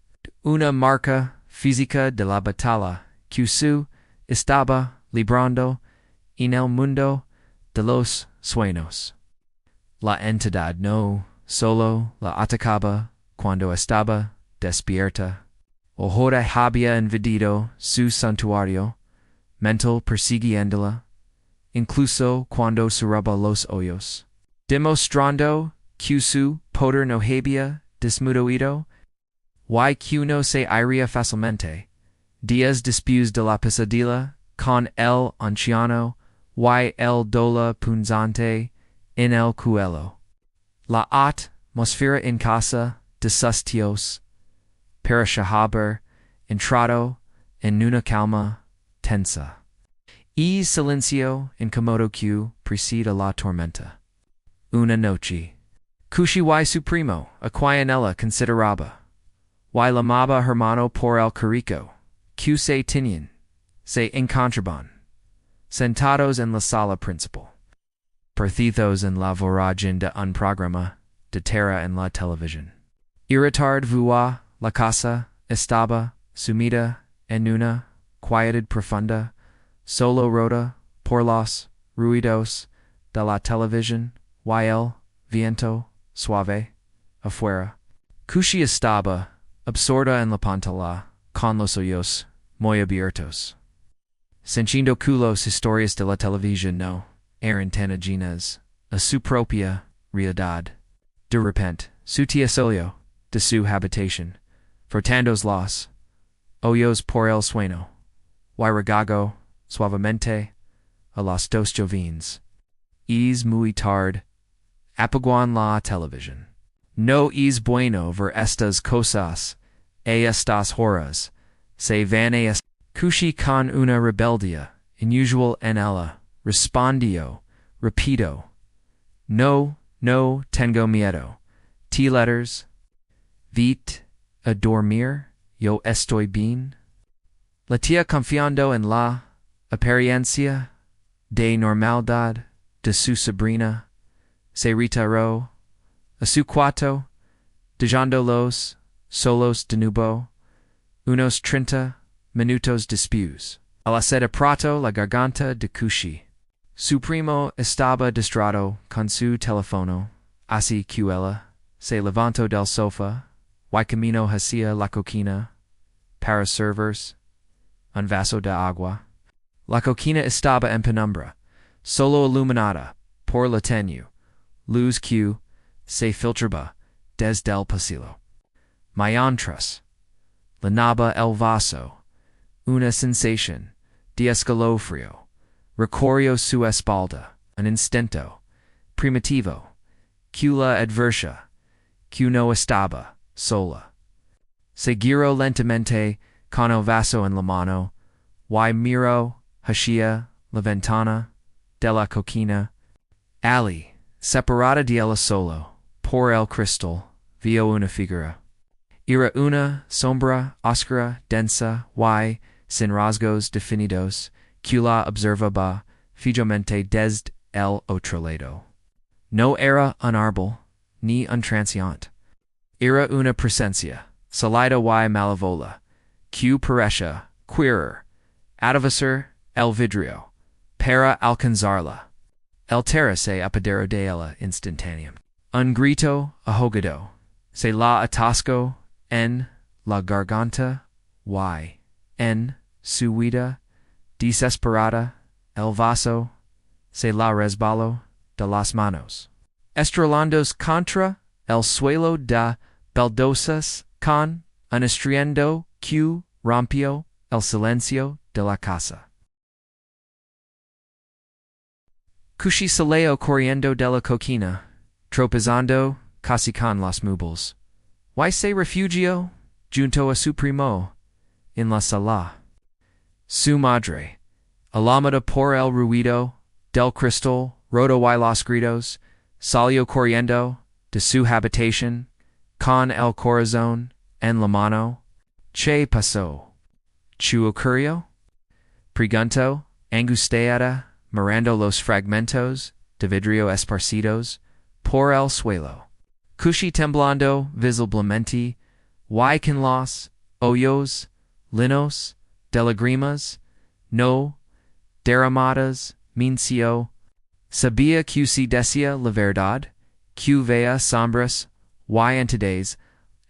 Una marca física de la batalla que su estaba librando en el mundo de los sueños. La entidad no solo la atacaba cuando estaba despierta. Ahora había invadido su santuario mental persiguiéndola, incluso cuando cerraba los ojos, demostrando que su poder no había disminuido y que no se iría fácilmente. Días después de la pesadilla con el anciano y el dolor punzante en el cuello. La atmósfera en casa de sus tíos parecía haber entrado en una calma tensa. Y silencio incómodo que precede la tormenta. Una noche, Kushi y su primo, a quien ella consideraba, y llamaba hermano por el cariño que se tenían, se encontraban sentados en la sala principal, perdidos en la vorágine de un programa de terror en la televisión. Irritard voix, la casa estaba sumida en una quietud profunda, solo rota por los ruidos de la televisión y el viento suave afuera. Kushi estaba absorta en la pantalla, con los ojos muy abiertos, sintiendo que las historias de la televisión no eran tan ajenas a su propia realidad. De repente, su tía salió de su habitación, frotando los ojos por el sueño, y regagó suavemente a los 2 jóvenes. Es muy tarde. Apagan la televisión. No es bueno ver estas cosas estas horas, se van a Cushi con una rebeldia, inusual en ella, respondió, repito, no, no tengo miedo. T letters, vit, a dormir, yo estoy bien. La tía confiando en la apariencia de normalidad de su sobrina, se retiró a su cuarto, dejando los solos de nuevo, unos 30 minutos después. Al hacer prato la garganta de Cushi. Su primo estaba distraído con su teléfono, así que ella se levantó del sofá y camino hacia la cocina para servirse un vaso de agua. La cocina estaba en penumbra, solo iluminada por la tenue luz que se filtraba desde el pasillo. Mientras llenaba el vaso, una sensación de escalofrío recorrió su espalda, un instinto primitivo que la advertía que no estaba sola. Se giró lentamente con el vaso en la mano y miró hacia la ventana de la cocina. Allí, separada de ella solo por el cristal, vio una figura. Era una sombra oscura, densa y sin rasgos definidos, que la observaba fijamente desde el otro lado. No era un árbol, ni un transeúnte. Era una presencia, sólida y malévola, que parecía querer atravesar el vidrio para alcanzarla. El terror se apoderó de ella instantáneamente. Un grito ahogado se la atascó en la garganta y, en su huida desesperada, el vaso se la resbaló de las manos, estrellándose contra el suelo de baldosas con un estruendo que rompió el silencio de la casa. Cushi salió corriendo de la cocina, tropezando casi con los muebles. Y se refugió junto a su primo en la sala. Su madre, alarmada por el ruido del cristal roto y los gritos, salió corriendo de su habitación con el corazón en la mano. ¿Qué pasó? ¿Qué ocurrió? Preguntó, angustiada, mirando los fragmentos de vidrio esparcidos por el suelo. Cushi temblando visiblemente, y con los ojos llenos de lágrimas no derramadas, minció, sabía que si decía la verdad, que veía sombras y entidades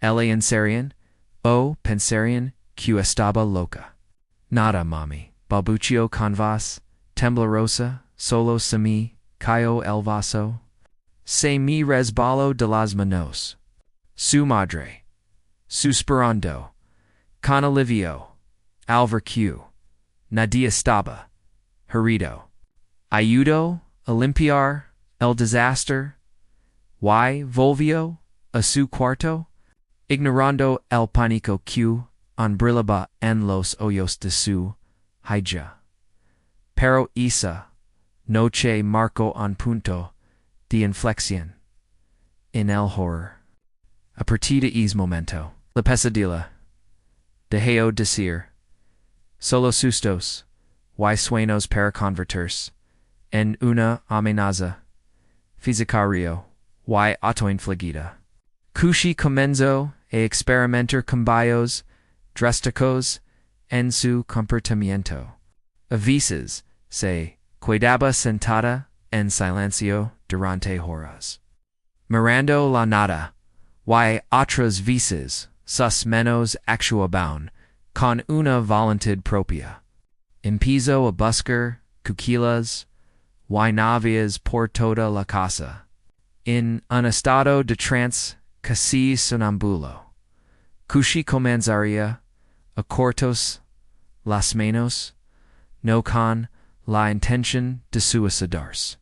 le enseñarían o pensarían que estaba loca. Nada, mami, balbució con voz temblorosa, solo se me cayó el vaso. Se me resbaló de las manos. Su madre, suspirando, con alivio, al ver que nadie estaba herido, ayudó a limpiar el desastre y volvió a su cuarto, ignorando el pánico que brillaba en los ojos de su hija. Pero esa noche marcó un punto de inflexión en el horror. A partir de ese momento, la pesadilla dejó de ser solo sustos y sueños para convertirse en una amenaza física y autoinfligida. Cushi comenzó a experimentar cambios drásticos en su comportamiento. A veces se quedaba sentada en silencio durante horas, mirando la nada, y otras veces sus manos actuaban con una voluntad propia. Empezó a buscar cuquillas y navías por toda la casa, en un estado de trance casi sonambulo. Cushi comenzaría a cortos las manos, no con la intención de suicidarse,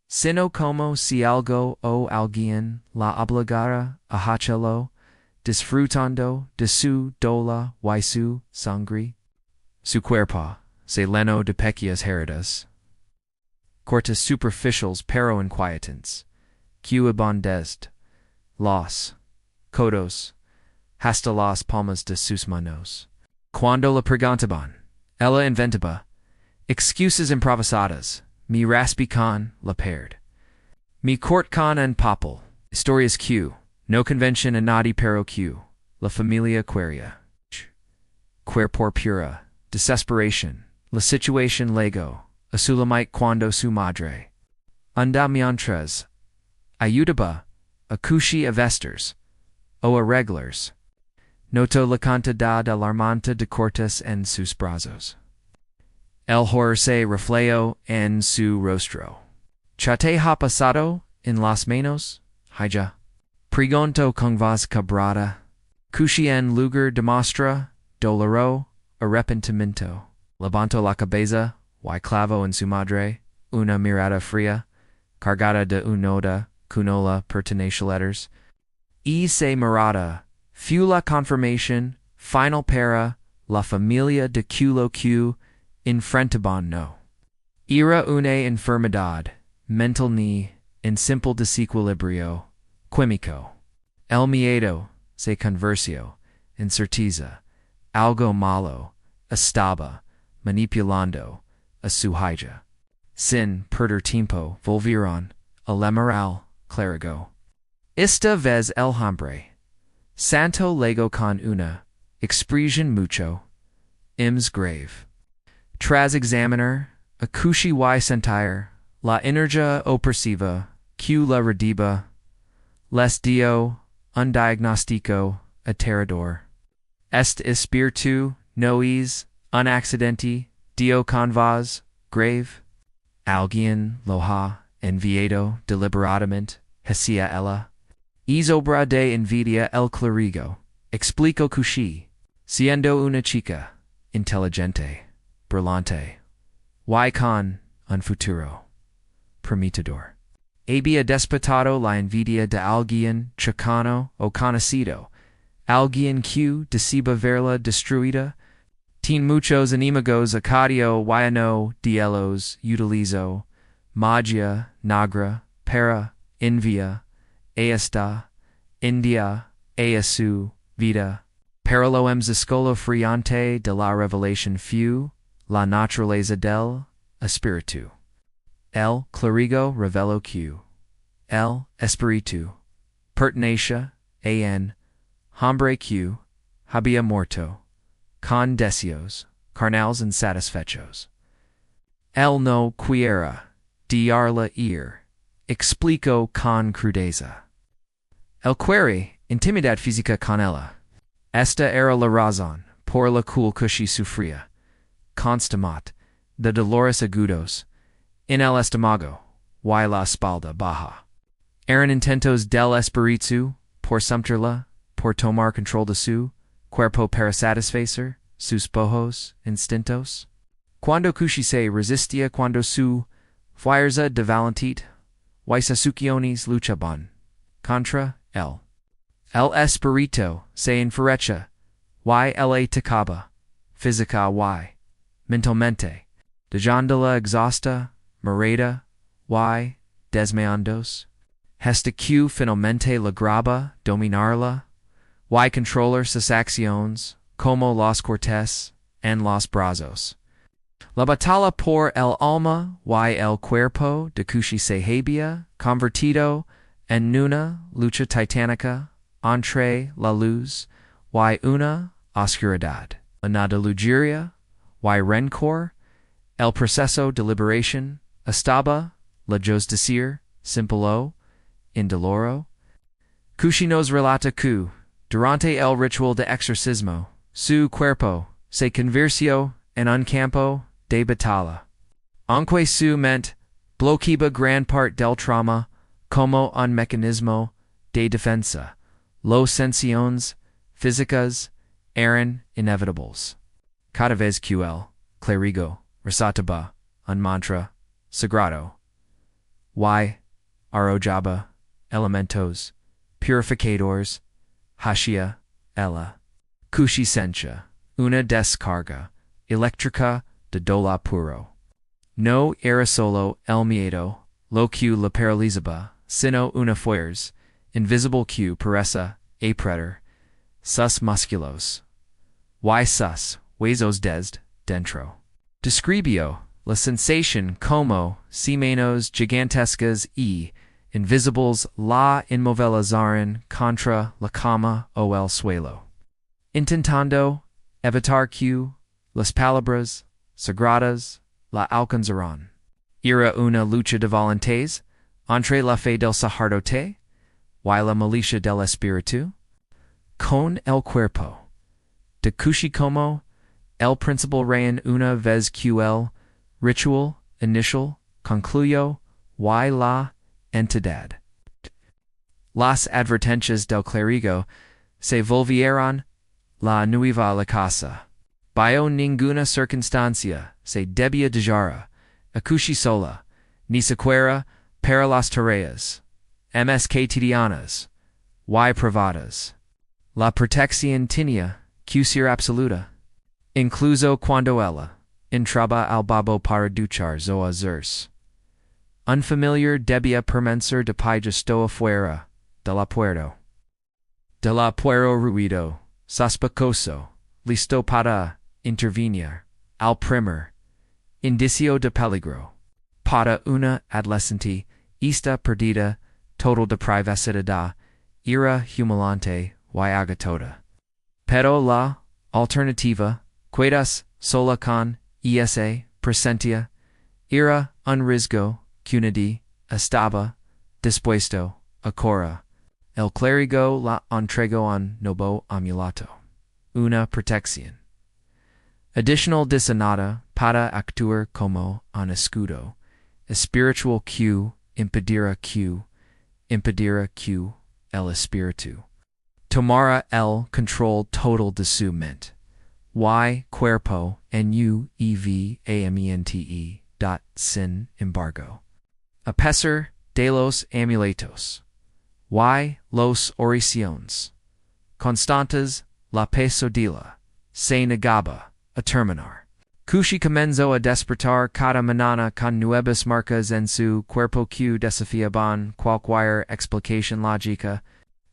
sino como si algo o alguien la obligara a hacerlo disfrutando de su dola y su sangre. Su cuerpo se lleno de pequeñas heridas, cortes superficiales pero inquietants, que iban desde los codos hasta las palmas de sus manos. Cuando la preguntaban, ella inventaba excuses improvisadas, mi raspi con la perd. Mi court con en papel, historias Q, no convention a nadi pero Q, la familia queria. Querpor pura, desesperation, la situación lego, asulamite cuando su madre. Anda mientras, ayudaba, acushi avesters, o arreglers. Noto la cantidad alarmante de cortes en sus brazos. El horror se reflejó en su rostro. Chate ha pasado en las manos, hija. Pregonto con voz quebrada. Cushi en lugar demostra doloro, arrepentimiento. Levanto la cabeza, y clavo en su madre, una mirada fría, cargada de unoda, cunola pertenecia letters. Y se mirada, fu la confirmation, final para, la familia de culo Q, enfrentaban no. Era una enfermedad, mental ni, en simple desequilibrio, químico. El miedo, se convirtió, en certeza, algo malo, estaba, manipulando, a su hija. Sin perder tiempo, volvieron, a la moral, clérigo. Esta vez el hombre, santo lego con una, expresión mucho, ims grave. Tras examiner, acushi y sentir, la energia opresiva, que la rediba, les dio, un diagnóstico, aterrador. Est espiritu, nois, un accidente, dio con vos, grave. Alguien lo ha enviado deliberadamente, hacia ella. Es obra de envidia el clérigo, explico cushi, siendo una chica, inteligente, brillante, y con un futuro prometedor. Había despertado la envidia de alguien chicano o conocido, alguien que deceba verla destruida. Tin muchos enemigos acadio y dielos utilizo, magia negra, para, envia, esta, India, su vida, paralo escolo friante de la revelación fu, la naturaleza del espíritu. El clérigo revelo q. El espíritu, pertenecia, hombre q, había muerto, con deseos, carnales insatisfechos. El no quiera, diarla ir, explico con crudeza. El query, intimidad física con ella. Esta era la razón, por la cual cushi sufría, constamat, de dolores agudos, en el estómago, y la espalda baja. Eran intentos del espíritu, por sumptirla, por tomar control de su cuerpo para satisfacer sus bajos instintos. Cuando cushi se resistía cuando su fuerza de valentit, y sasuciones luchaban, contra él. El espíritu se enfurecha, y el atacaba, física y mentalmente, dejándola exhausta, morada, y desmayándose. Hasta que finalmente lograba dominarla, y controlar sus acciones, como los cortes en los brazos. La batalla por el alma y el cuerpo de cushi se había convertido en una lucha titánica entre la luz y una oscuridad. La de lujuria y rencor, el proceso de liberación, estaba, lejos de ser, simple, indoloro. Cushi nos relata que, durante el ritual de exorcismo, su cuerpo se convirtió en un campo de batalla. Aunque su mente bloqueaba gran parte del trauma como un mecanismo de defensa, las sensaciones físicas eran inevitables. Cada vez que el clérigo recitaba un mantra sagrado, y arrojaba elementos purificadores Hashia, ella. Cushi sencha, una descarga, electrica de dola puro. No era solo el miedo, lo que la paralizaba, sino una fuerza, invisible que parece, a preter, sus musculos. Y sus, huesos desde, dentro. Describio, la sensación como, si manos gigantescas y, invisibles la inmovilizaran contra la cama o el suelo. Intentando, evitar que, las palabras, sagradas, la alcanzaran. Era una lucha de voluntades, entre la fe del sacerdote, y la milicia del espíritu, con el cuerpo. De Cushi como, el principal rein una vez que el ritual inicial concluyó, y la entidad. Las advertencias del clérigo se volvieron la nueva la casa. Bajo ninguna circunstancia se debía dejar a Cushi sola, ni siquiera para las tareas, cotidianas, y privadas. La protección tenía que ser absoluta, incluso cuando ella entraba al babo para ducharse o hacerse. Un familiar debía permanecer de pie justo afuera de la puerta. De la puerta ruido, sospechoso, listo para intervenir, al primer indicio de peligro. Para una adolescente, esta perdida total de privacidad era humillante y agotadora. Pero la alternativa, quedas sola con esa presencia, era un riesgo que nadie estaba dispuesto a correr. El clérigo la entregó un nuevo amuleto, una protección adicional diseñada para actuar como un escudo espiritual que impedirá que el espíritu tomara el control total de su mente, y cuerpo sin embargo. A pesar de los amuletos, y los oraciones constantes, la pesadilla se negaba a terminar. Cushi comenzó a despertar cada mañana con nuevas marcas en su cuerpo que desafiaban cualquier explicación lógica.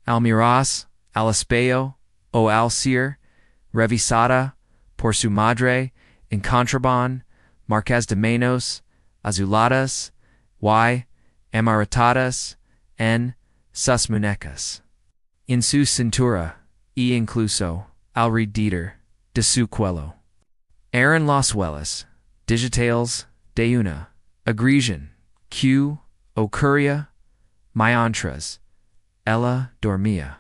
Al mirarse al espejo o al ser revisada por su madre, encontraban marcas de manos azuladas y amarratadas en sus muñecas, en su cintura, e incluso alrededor de su cuello. Eran las huellas digitales de una agresión que ocurría mientras ella dormía.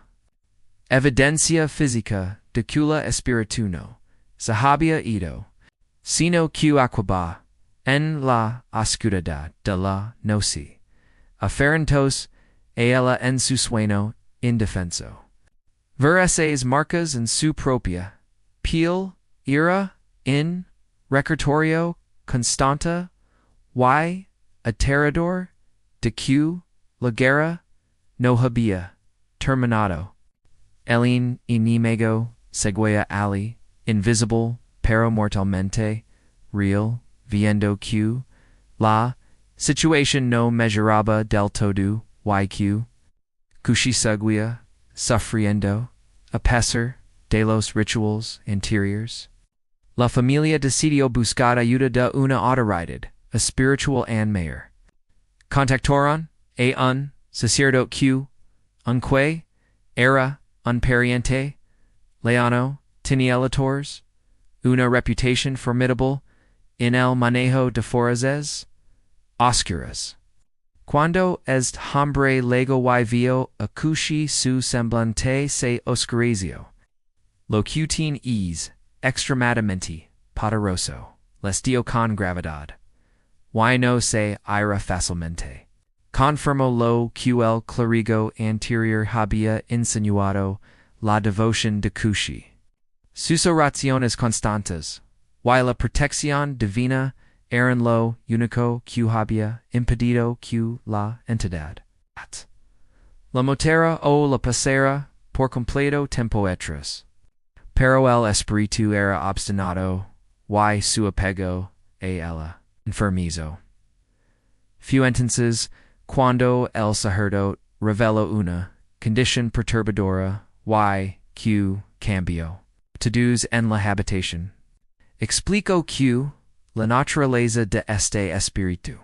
Evidencia física de que el espíritu no se había ido, sino que actuaba en la oscuridad de la noche, aferentos a ella en su sueño indefenso. Ver esas marcas en su propia piel era in recordatorio constante y aterrador de que la guerra no había terminado. El enemigo seguía allí, invisible pero mortalmente real, viendo que la situación no mejoraba del todo y que Cushi seguía sufriendo a pesar de los rituales anteriores. La familia decidió buscar ayuda de una autoridad espiritual and mayor. Contactaron a un sacerdote que, aunque era un pariente lejano, tenía una reputación formidable en el manejo de fuerzas oscuras. Cuando este hombre luego vio a Cushi su semblante se oscureció. Lo que es extremadamente poderoso, les dio con gravedad. Y no se ira fácilmente. Confirmó lo que el clérigo anterior había insinuado, la devoción de Cushi. Sus oraciones constantes, y la protección divina eran lo único que había impedido que la entidad, la motera o la pasara por completo tempo etras. Pero el espíritu era obstinado, y su apego a ella enfermizo. Few sentences, cuando el sacerdote reveló una condición perturbadora, y cambio. To-dos en la habitación. Explico que la naturaleza de este espíritu.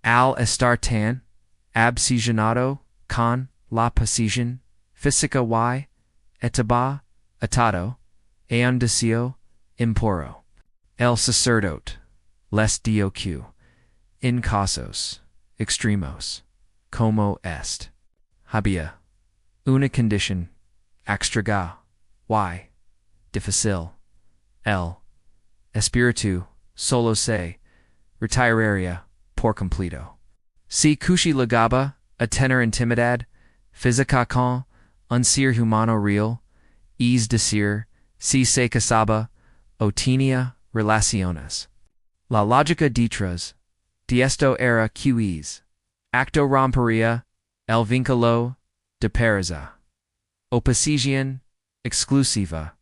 Al estar tan obsesionado con la posición física y estaba atado a un deseo impuro. El sacerdote les dio que, en casos extremos, como había una condición extraga y difícil. El espíritu solo se retiraría por completo. Si cushi llegaba a tener intimidad física con un ser humano real, es decir, si se casaba o tenía relaciones. La lógica detrás de esto era que acto rompería el vínculo de pareja. Oposición exclusiva.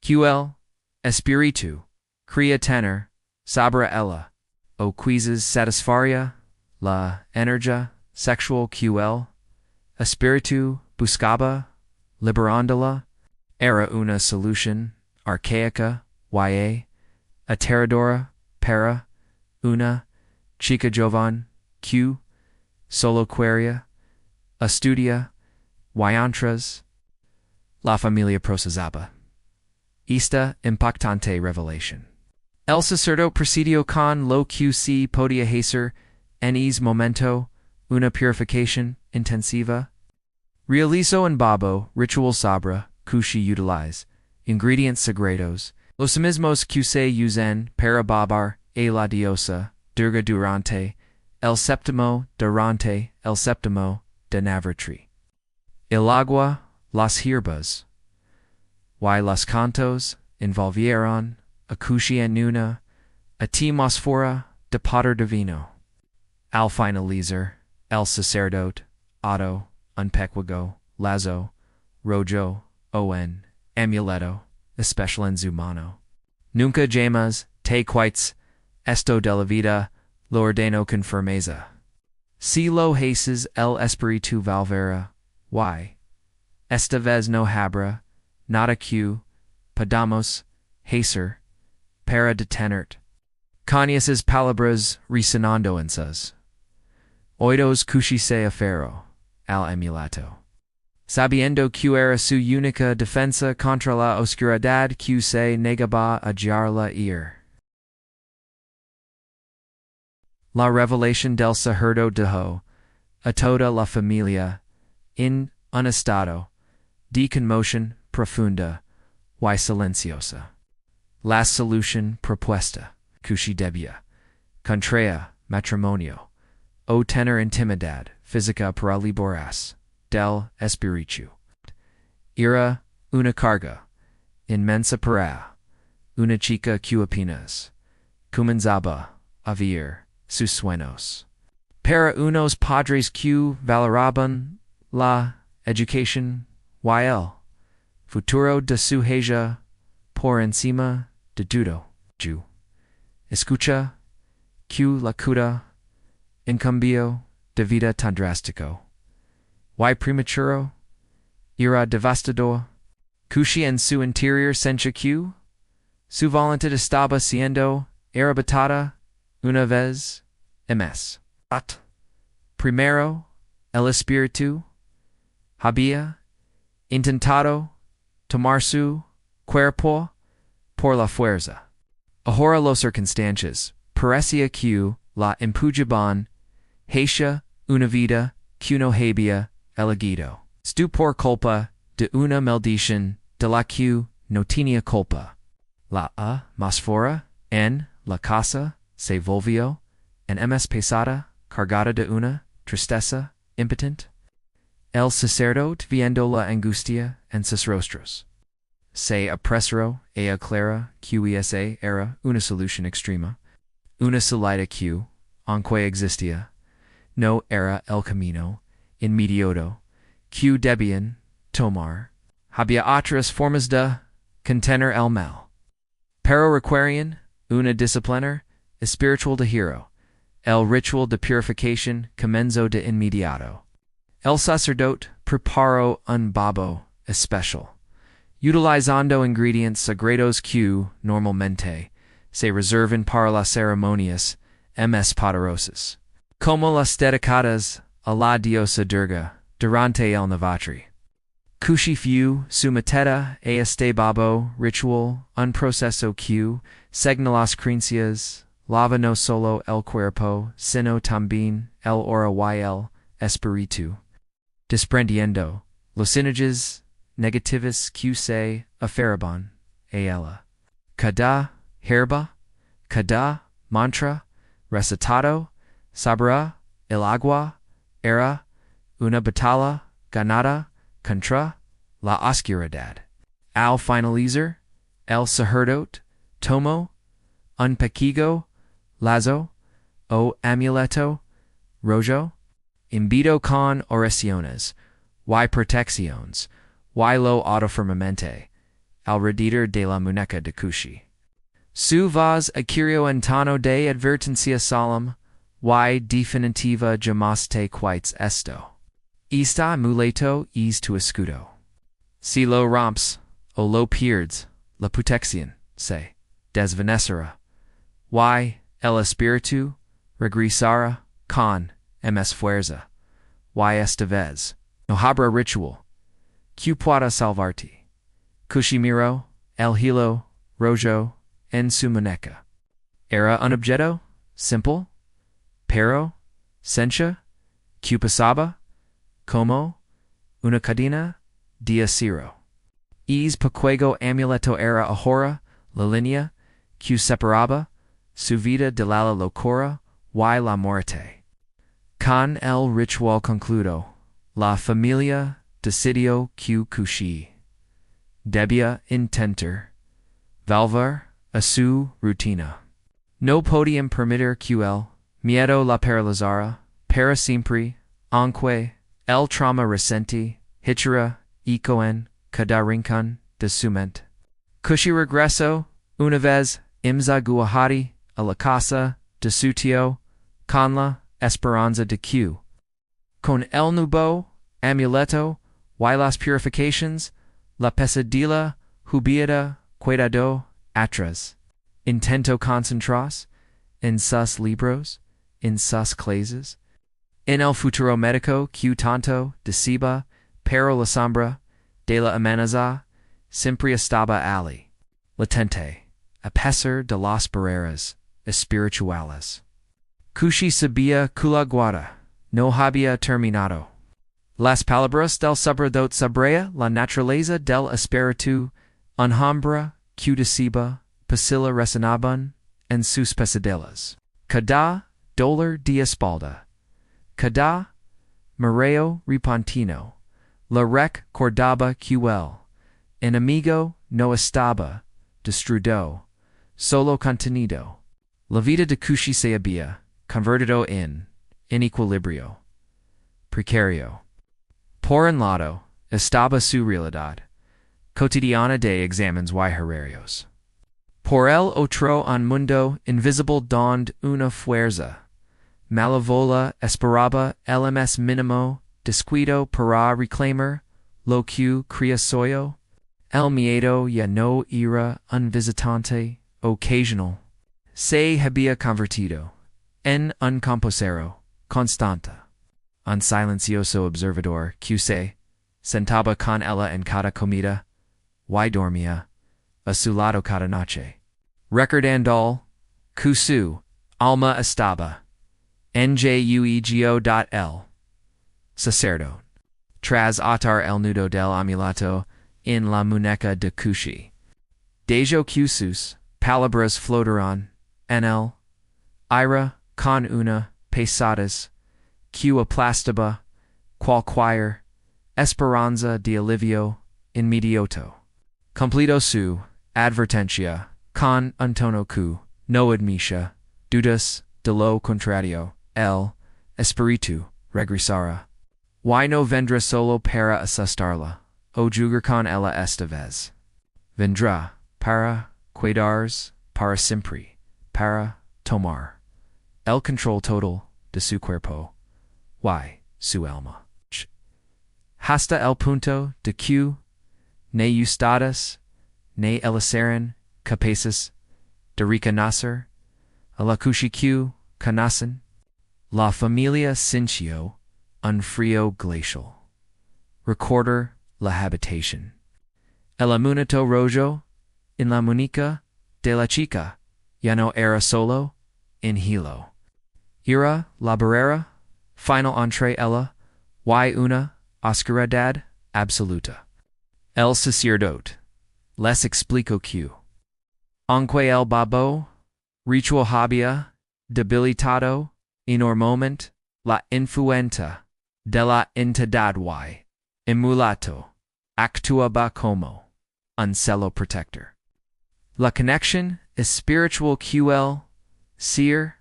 Que el espíritu crea tener sobre ella, o quizzes satisfaría la energía sexual que el espíritu buscaba, liberándola, era una solución arcaica y aterradora para una chica joven que solo quería estudiar y la familia procesaba esta impactante revelación. El sacerdote procedió con lo que se podía hacer en ese momento una purificación intensiva. Realizó en babo ritual sobre que se utiliza ingredientes sagrados, los mismos que se usan para babar a la diosa Durga durante el séptimo de Navratri. El agua, las hierbas, y los cantos envolvieron a Kushi en una atmósfera de poder divino. Al finalizar, el sacerdote, Otto, un pequeño lazo, rojo, en amuleto, especial en su mano. Nunca jamás te quites esto de la vida, lo ordeno con firmeza. Si lo haces el espíritu volverá, esta vez no habrá nada que podamos hacer para detenerte. Con esas palabras resonando en sus oídos Kushi se aferró al amuleto. Sabiendo que era su única defensa contra la oscuridad que se negaba a hallarla ir. La revelación del sacerdote dejó a toda la familia en un estado de conmoción profunda y silenciosa. La solución propuesta, Kushi debía, contra matrimonio, o tener intimidad física para librarse del espíritu. Era una carga inmensa para una chica que apenas comenzaba a vivir sus sueños. Para unos padres que valoraban la educación y el futuro de su hija por encima de todo. Escucha que la cura en cambio de vida tan drástico y prematuro era devastador. Kushi en su interior sentía que su voluntad estaba siendo arrebatada una vez más. Primero, el espíritu había intentado tomar su cuerpo por la fuerza. Ahora los circunstancias parecía que la empujaban hacia una vida que no había elegido. Stu por culpa de una maldición de la que no tenía culpa. La atmósfera en la casa se volvió en pesada, cargada de una tristeza impotente. El sacerdote viendo la angustia en sus rostros se apresuró a aclarar que esa era una solución extrema, una salida que, aunque existía, no era el camino inmediato que debían tomar. Había otras formas de contener el mal. Pero requerían una disciplina espiritual de hero. El ritual de purificación comenzó de inmediato. El sacerdote preparó un babo especial, utilizando ingredientes sagrados que normalmente se reservan para las ceremonias más poderosas, como las dedicadas a la diosa Durga durante el Navratri. Kushi fu sometida a este babo ritual un proceso que segna las creencias lava no solo el cuerpo sino también el aura y el espíritu, desprendiendo los energias negativas que se aferraban a ella. Cada herba, cada mantra recitado sobre el agua era una batalla ganada contra la oscuridad. Al finalizar, el sacerdote tomó un pequeño lazo o amuleto rojo, imbuido con oraciones y protecciones, y lo autofirmamente alrededor de la muñeca de Kushi. Su voz adquirió un tono de advertencia solemne y definitiva jamás te quites esto. Esta amuleto es tu escudo. Si lo romps o lo pierdes, la protección se desvanecerá, y el espíritu regresará con más fuerza, y esta vez no habrá ritual que pueda salvarte. Kushi miró el hilo rojo en su muñeca. Era un objeto simple, pero sencillo, que pasaba como una cadena de acero. Es pequeño amuleto era ahora la línea que separaba su vida de la locura y la muerte. Con el ritual concluido, la familia decidió que Kushi debía intentar volver a su rutina. No podían permitir que el miedo la paralizara para siempre, aunque el trauma reciente hiciera eco en cada rincón de su mente. Kushi regresó una vez a Guwahati a la casa de su tío con la esperanza de que, con el nuevo amuleto y las purifications, la pesadilla hubiera quedado atrás. Intento concentrarse en sus libros, en sus clases, en el futuro médico que tanto deseaba, pero la sombra de la amenaza siempre estaba allí, latente, a pesar de las barreras espirituales. Kushi sabía que la guerra no había terminado. Las palabras del sacerdote sobre la naturaleza del espíritu, un hombre que deseaba pasila resonaban en sus pesadillas. Cada dolor de espalda, cada mareo repentino, la recordaba que el enemigo no estaba destruido, solo contenido. La vida de Kushi se había convertido en equilibrio precario. Por un lado, estaba su realidad cotidiana de exámenes y horarios. Por el otro, un mundo invisible donde una fuerza malévola esperaba el más mínimo descuido para reclamar lo que creció. El miedo ya no era un visitante ocasional. Se había convertido en un compañero constante, un silencioso observador que se sentaba con ella en cada comida y dormía a su lado cada noche. Recordando que su alma estaba enjuego. Sacerdote. Tras atar el nudo del amuleto en la muñeca de Kushi. Dejo que sus palabras flotaron en el aire con una pesadez que aplastaba cualquier esperanza de alivio inmediato. Completo su advertencia con un tono que no admitía dudas de lo contrario, el espíritu regresará. Y no vendrá solo para asustarla, o jugarcon ella esta vez. Vendrá, para, quedars, para siempre, para, tomar. El control total de su cuerpo, y su alma. Hasta el punto de que, ne ustedes, ne elisaren, capaces, de reconocer, a la cushi que conocen, la familia sintió un frío glacial. Recorder la habitation. El amuleto rojo, en la muñeca de la chica, ya no era solo, en hilo. Era la barrera, final entre ella, y una oscuridad absoluta. El sacerdote les explicó que, aunque el babo, ritual había, debilitado, enormemente, la influencia de la entidad y, emulato, actuaba como un celo protector. La conexión espiritual que el ser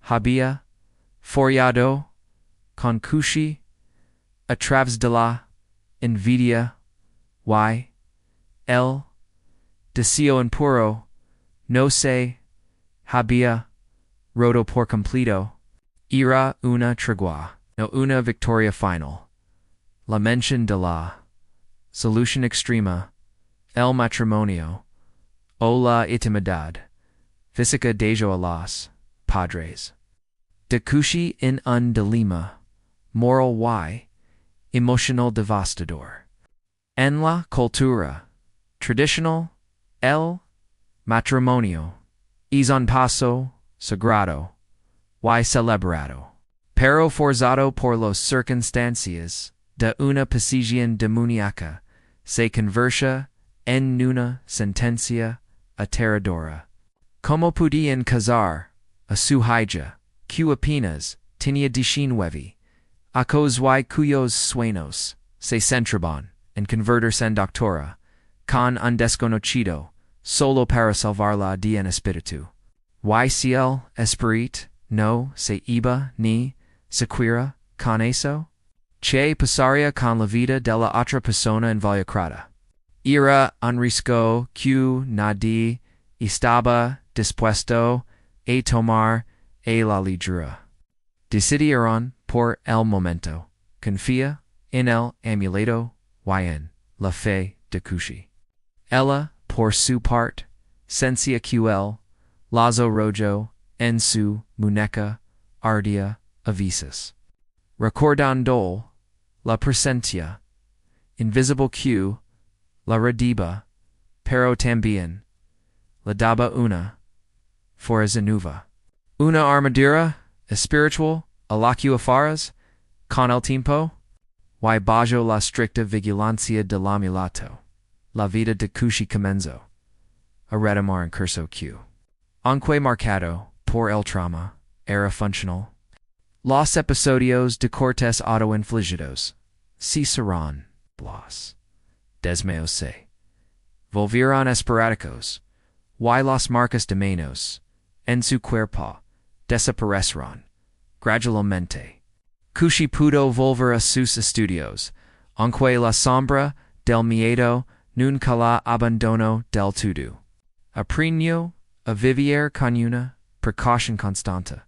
había forjado con Kushi a través de la envidia y el deseo impuro no se había roto por completo, era una tregua, no una victoria final. La mención de la solución extrema, el matrimonio, o la intimidad física de ellos a los padres. De Kushi en un dilema, moral y emocional devastador. En la cultura tradicional, el matrimonio es un paso sagrado y celebrado, pero forzado por las circunstancias de una posición demoníaca, se convierte en una sentencia aterradora. Como podían casar a su hija, que apenas tenía 19, a cos y cuyos sueños se centraban en convertirse en doctora, con un desconocido, solo para salvarla de en espíritu. Y si el espíritu no se iba ni sequira con eso, che pasaría con la vida de la otra persona involucrada. Era un riesgo que nadie estaba dispuesto a tomar a la ligera. Decidieron por el momento, confía en el amuleto y en la fe de Kushi. Ella, por su parte, sentía que el lazo rojo en su muñeca ardía a veces. Recordando la presencia invisible que la redeba, pero también la daba una fuerza nueva. Una armadura espiritual a la que afaras, con el tiempo, y bajo la stricta vigilancia del amuleto, la vida de Kushi comenzó a retomar en curso que, aunque marcado por el trauma, era funcional. Los episodios de cortes autoinfligidos cesaron, los desmayos se volvieron esporádicos, y las marcas de manos en su cuerpo desaparecieron gradualmente. Kushi pudo volver a sus estudios, aunque la sombra del miedo nunca la abandonó del todo. Aprendió a vivir con una precaución constante.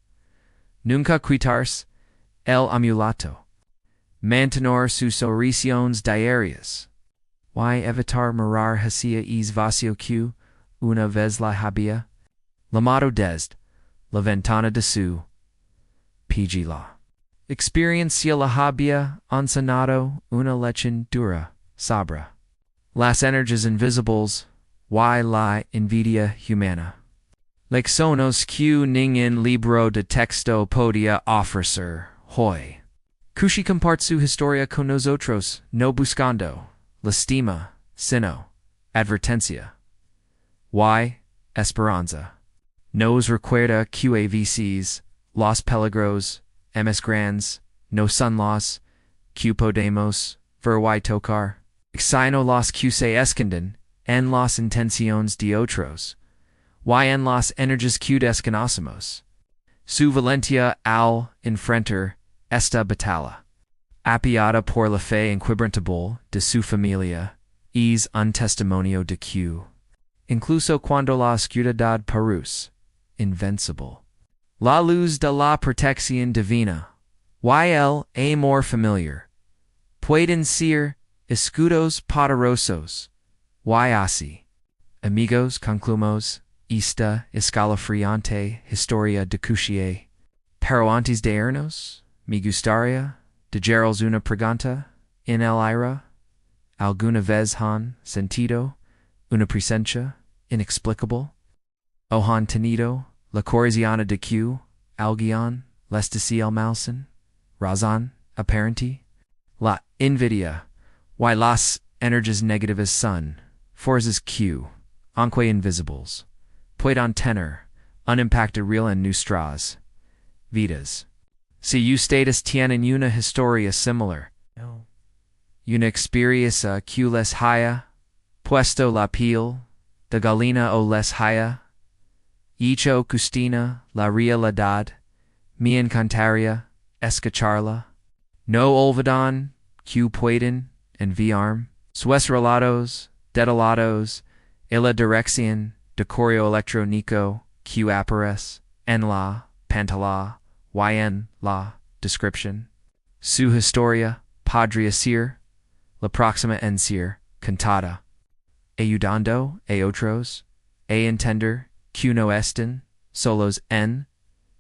Nunca quitarse el amuleto. Mantener sus oraciones diarias. Y evitar mirar hacia es vacío que, una vez la había, llamado desde la ventana de su pigila. Experiencia la había enseñado una lección dura, sabra. Las energias invisibles, y la envidia humana. Lecciones que ningún libro de texto podía ofrecer hoy. Kushi comparte su historia con nosotros, no buscando lastima, sino advertencia. Y esperanza. Nos recuerda que a veces los peligros más grandes no son los que podemos ver y tocar, sino los que se esconden en las intenciones de otros, y en las energias que desconocemos. Su valentia al enfrentar esta batalla. Appiata por la fe inquebrantable de su familia, es un testimonio de que, incluso cuando la oscuridad parece invencible, la luz de la protección divina, y el amor familiar, pueden ser escudos poderosos, y así, amigos, concluimos esta escalofriante historia de Cushie. Pero antes de irnos, me gustaría dejaros una pregunta en el aire. ¿Alguna vez han sentido una presencia inexplicable? ¿O han tenido la curiosidad de que alguien les decía el malsán? Razón aparente? La envidia y las energías negativas son fuerzas que, aunque invisibles, pueden tener un impacto real en nuestras vidas. Si ustedes tienen una historia similar, una experiencia que les haya puesto la piel de gallina o les haya hecho cuestionar la realidad, me encantaría escucharla. No olvidan que pueden enviarme sus relatos detallados en la dirección de correo electrónico que aparece en la pantalla y en la descripción. Su historia podría ser la próxima en ser contada, ayudando a otros a entender que no están solos en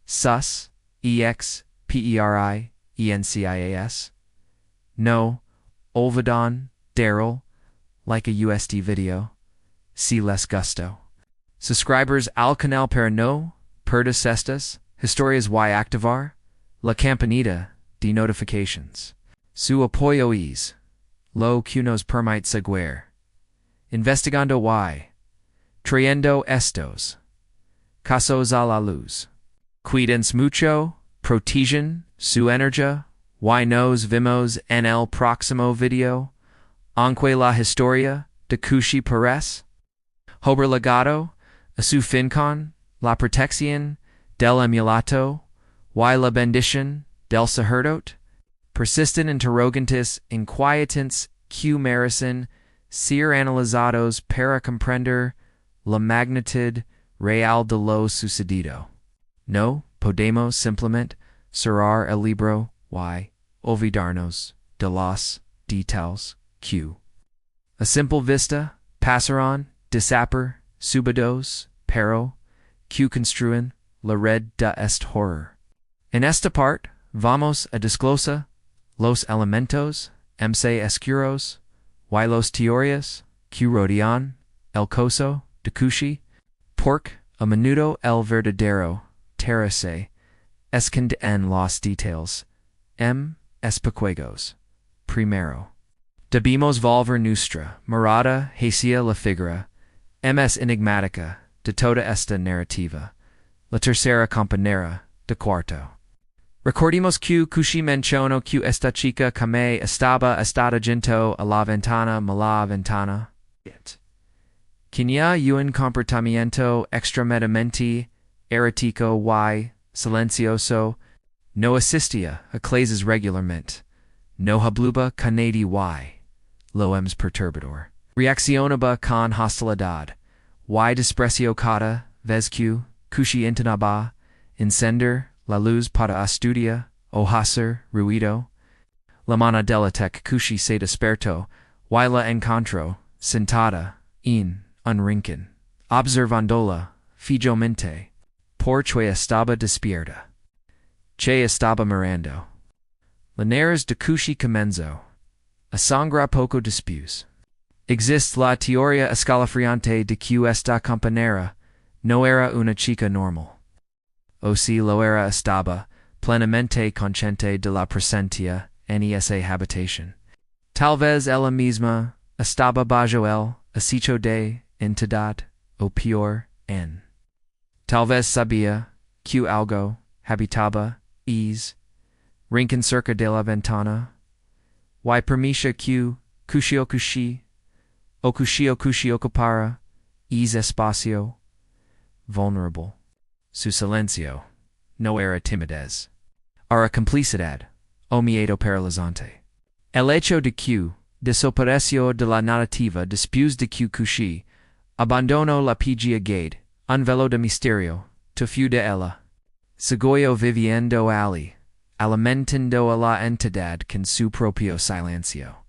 sus experiencias. No olvidan darle like a USD video si les gustó. Subscribers al canal para no perderse estas historias y activar la campanita de notifications. Su apoyo es lo que nos permite seguir investigando y trayendo estos casos a la luz. Cuídense mucho, protejan su energía y nos vemos en el próximo video, aunque la historia de Cushie parece haber llegado a su fin con la protección del amuleto y la bendición del sacerdote. Persisten interrogantes inquietantes que merecen ser analizados para comprender la magnitud real de lo sucedido. No podemos simplemente cerrar el libro y olvidarnos de los detalles que, a simple vista, pasaron desapercibidos, pero que construyen la red de este horror. En esta parte, vamos a desglosar los elementos oscuros y las teorías que rodean el caso de Cushie, porque a menudo el verdadero terror se esconde en los detalles pequeños. Primero, debemos volver nuestra mirada hacia la figura enigmática de toda esta narrativa, la tercera compañera de cuarto. Recordemos que Cushie mencionó que esta chica que estaba junto a la ventana, tenía un comportamiento extremadamente errático y silencioso, no asistía a clases regularmente, no hablaba con nadie y, lo más perturbador, reaccionaba con hostilidad y desprecio cada vez que Cushie intentaba encender la luz para estudiar o hacer ruido. La mano delata que Cushie se despertó y la encontró sentada en un rincón, observándola fijamente, porque estaba despierta. Che estaba mirando. Linares de Cushie comenzó a sangrar poco después. Existe la teoría escalofriante de que esta compañera no era una chica normal. O si lo era estaba plenamente consciente de la presencia en esa habitación. Tal vez ella misma estaba bajo el acecho de entidad o peor en. Tal vez sabía que algo habitaba es rincón cerca de la ventana, y permisa que Cushie ocupara es espacio vulnerable. Su silencio no era timidez, era complicidad, o miedo paralizante. El hecho de que, desapareció de la narrativa después de que Kushi abandonó la PG Gade, un velo de misterio, tofu de ella. Seguoyo viviendo ali, alimentando a la entidad con su propio silencio.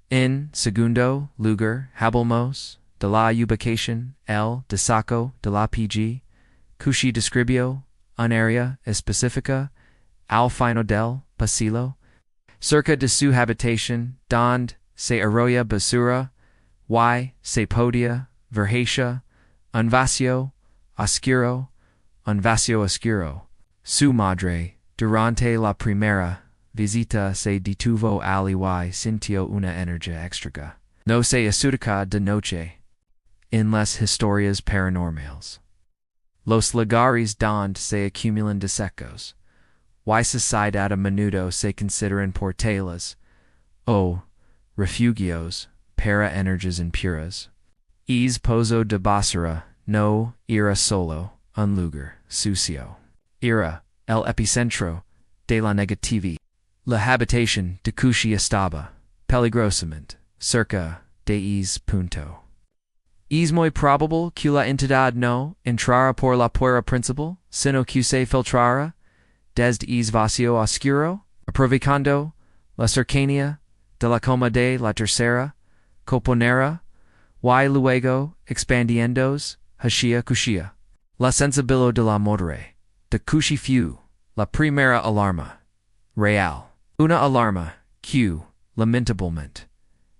En segundo lugar, hablamos de la ubicación, el desaco de la PG, Kushi describió un área específica al final del pasillo, cerca de su habitación, donde se arroya basura, y se podía vergecia, un vacío oscuro, Su madre, durante la primera visita se detuvo ali y sintió una energía extraña. No se acerca de noche. En las historias paranormales. Los lugares donde se acumulan desechos. Y sociedad a menudo se consideran portales o refugios para energías impuras. Es pozo de basura no era solo un lugar sucio. Era el epicentro de la negatividad. La habitación de Kushi estaba peligrosamente cerca de ese punto. Es muy probable que la entidad no entrara por la puerta principal, sino que se filtrara desde ese vacío oscuro, aprovechando la cercanía de la coma de la tercera coponera, y luego expandiéndose hacia Kushia. La sensibilidad de la madre de Kushi fue la primera alarma real. Una alarma que, lamentablemente,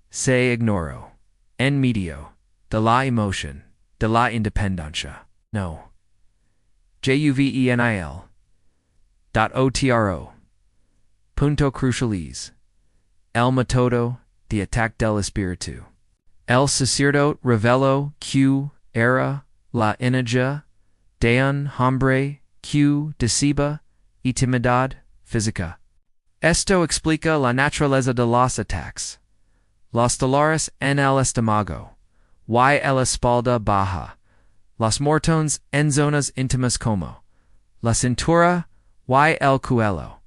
se ignoró en medio de la emoción de la independencia. No. Juvenil. Otro. Punto crucial es el método de ataque del espíritu. El sacerdote reveló que era la energía de un hombre que deceba y timidez física. Esto explica la naturaleza de los ataques. Los dolores en el estómago, y el espalda baja, los mortones en zonas íntimas como la cintura y el cuello,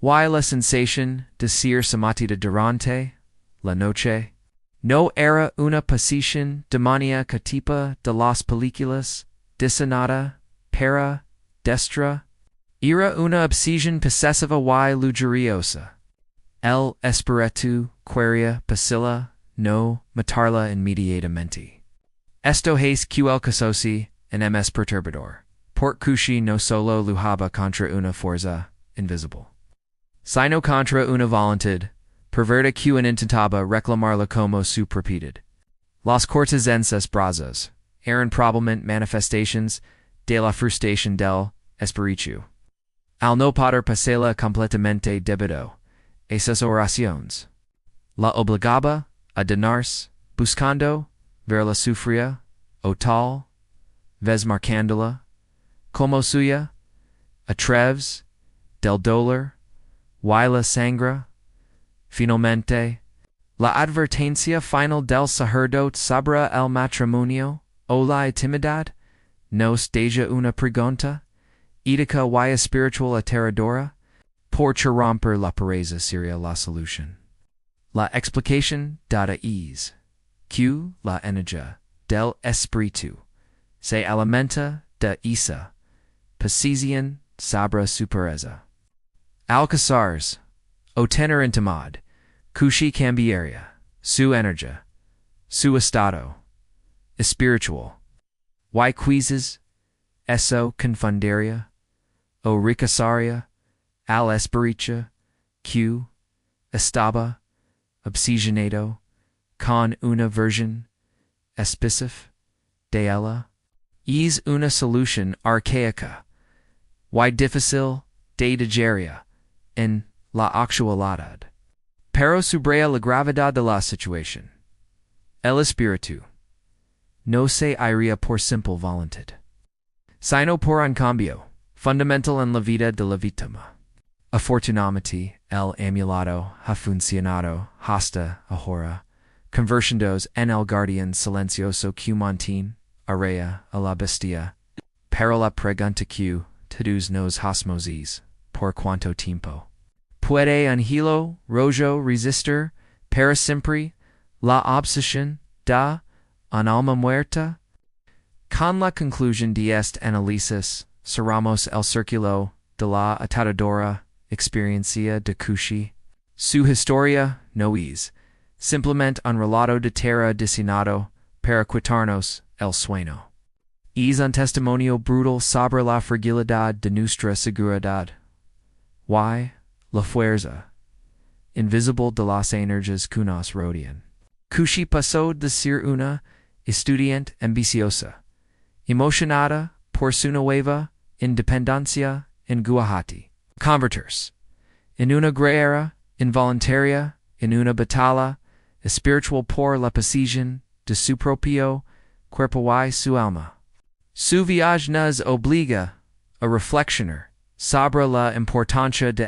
y la sensación de ser sometida durante la noche. No era una posición demoníaca tipo de las películas diseñada para destra. Era una obsesión possessiva y lujuriosa. El espíritu quería pasila no matarla inmediatamente. Esto es que el casosi en ms perturbador. Por Kushi no solo luchaba contra una fuerza invisible, sino contra una voluntad perversa que intentaba reclamarla como su propiedad. Los cortesenses brazos eran probablemente manifestaciones de la frustración del espíritu. Al no poder pasarla completamente debido a sus oraciones, la obligaba a donarse, buscando verla sufrir, o tal vez marcándola como suya, a través del dolor, y la sangre. Finalmente, la advertencia final del sacerdote sobre el matrimonio o la intimidad nos deja una pregunta ética y espiritual aterradora. Por romper la pereza sería la solución. La explicación dada es que la energía del espíritu se alimenta de esa posición sobre su pereza. Al casarse o tener intimidad, Kushi cambiaría su energía, su estado espiritual. Y quizás eso confundiría o rechazaría al espíritu que estaba obsesionado con una versión específica de ella. Es una solución arcaica y difícil de digerir en la actualidad. Pero subraya la gravedad de la situación. El espíritu no se iría por simple voluntad, sino por un cambio fundamental en la vida de la víctima. Afortunadamente, el amuleto ha funcionado hasta ahora, convirtiéndose en el guardián silencioso que mantiene a raya a la bestia. Pero la pregunta que todos nos osmosis, por cuanto tiempo. Puede un hilo rojo resistir para siempre la obsesión da un alma muerta? Con la conclusión de este análisis, cerramos el círculo de la atadora experiencia de Kushi. Su historia no es simplemente un relato de terra diseñado para quitarnos el sueño. Es un testimonio brutal sobre la fragilidad de nuestra seguridad. Why? La fuerza invisible de las energías que nos rodean. Kushi pasó de ser una estudiante ambiciosa, emocionada por su nueva independencia en Guwahati, convertirse en una guerrera involuntaria, en una batalla espiritual por la posesión de su propio cuerpo y su alma. Su viaje nos obliga a reflexionar sobre la importancia de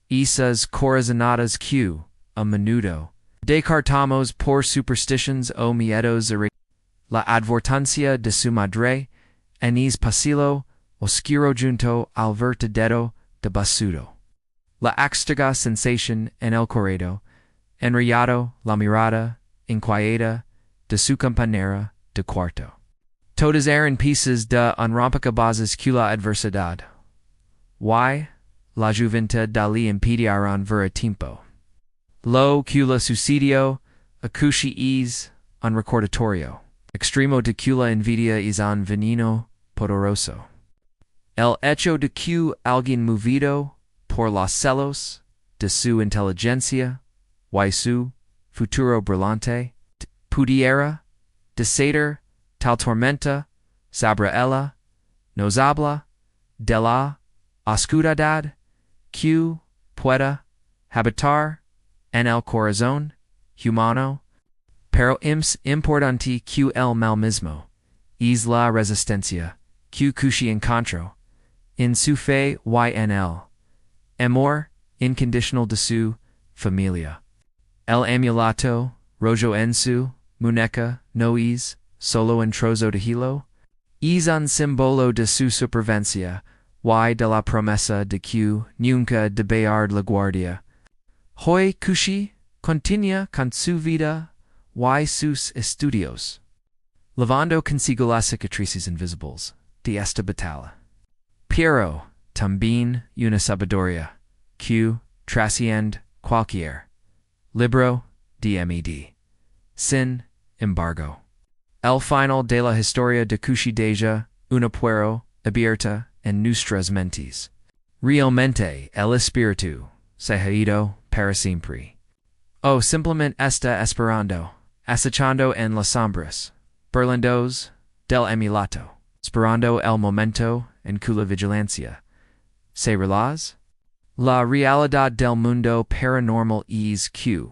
esas corazonadas que, a menudo, descartamos por superstitions o miedos la advertencia de su madre, en es pasillo oscuro junto al vertedero de basudo. La extraña sensación en el corredor, enrollado la mirada inquieta de su compañera de cuarto. Todas eran piezas de un rompecabezas que la adversidad. Why? La juventud le impidieron ver a tiempo. Lo que le sucedió a Kushi es un recordatorio extremo de que la envidia es un veneno poderoso. El hecho de que alguien movido por los celos de su inteligencia y su futuro brillante pudiera desatar tal tormenta sobre ella nos habla de la oscuridad que pueda habitar en el corazón humano, pero es importante que el mal mismo es la resistencia que Kushi encontró en su fe y en el amor incondicional de su familia. El amuleto rojo en su muñeca no es solo un trozo de hilo, es un símbolo de su supervivencia y de la promesa de que nunca debayar la guardia. Hoy Kushi continúa con su vida y sus estudios, lavando consigo las cicatrices invisibles de esta batalla. Pero también una sabiduría que trasciende cualquier libro de med. Sin embargo, el final de la historia de Kushi deja una puerta abierta en nuestras mentes. Realmente el espíritu se ha ido para siempre. O simplemente está esperando, acechando en las sombras, burlándose del amuleto, esperando el momento en que la vigilancia se relaje. La realidad del mundo paranormal es que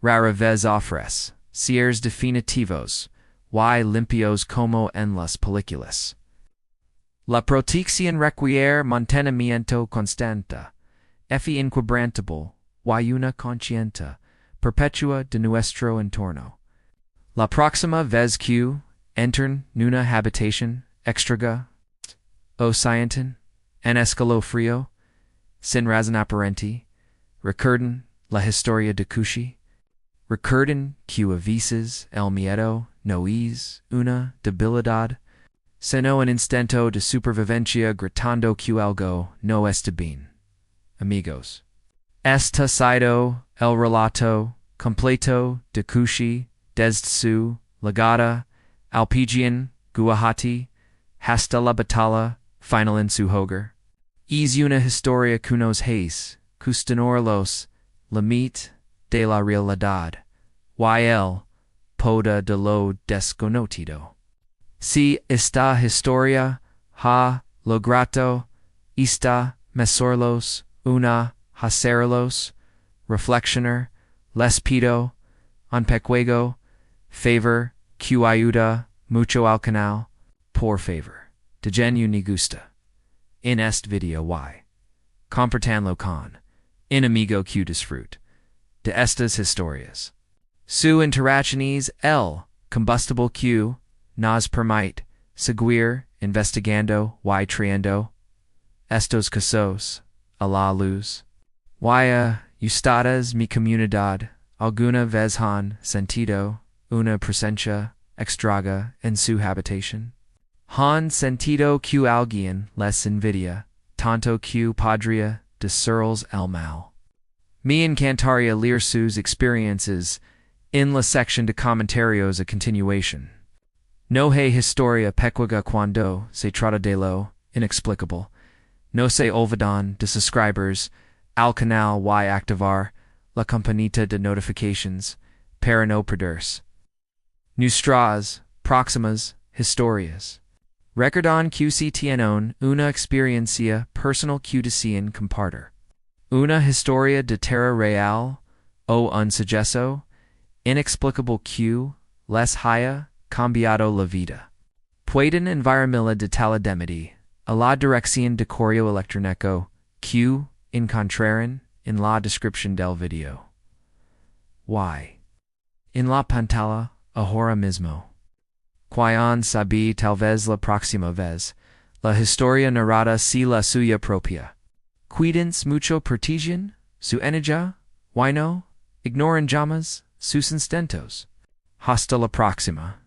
rara vez ofrece cierres definitivos y limpios como en las películas. La protección requiere mantenimiento constante, inquebrantable y una conciencia perpetua de nuestro entorno. La próxima vez que entren una habitación extraña o sienten en escalofrío sin razón aparente, recuerden la historia de Kushi. Recuerden que a veces el miedo no es una debilidad, sino un instinto de supervivencia gritando que algo no está bien. Amigos, este ha sido el relato completo de Kushi desde su llegada al Pigeon Guwahati hasta la batalla final en su hogar. Es una historia que nos hace cuestionar los límites de la realidad y el poder de lo desconocido. Si esta historia ha logrado esta mesorlos una hacerlos reflexionar, les pido un pequeño favor que ayuda mucho al canal, por favor, denle un gusta en este video y compartanlo con un amigo que disfrute de estas historias. Su interacción es el combustible que nos permite seguir investigando y traendo estos casos a la luz. Y ustedes mi comunidad alguna vez han sentido una presencia extraña en su habitación. Han sentido que alguien les envidia, tanto que podría decirles el mal. Me encantaría leer sus experiencias en la sección de comentarios a continuación. No hay historia pequeña cuando se trata de lo inexplicable. No se olvidan de suscribers al canal y activar la campanita de notifications para no perderse nuestras próximas historias. Recordan que si tienen una experiencia personal que desean compartir, una historia de terror real o un suceso inexplicable que les haya cambiado la vida, pueden enviármela detalladamente a la dirección de correo electrónico que encontrarán en la descripción del video. En la pantalla ahora mismo. Quién sabe, tal vez la próxima vez, la historia narrada si la suya propia. Cuídense mucho, protegen su energía, y no ignoren jamás sus intentos. Hasta la próxima.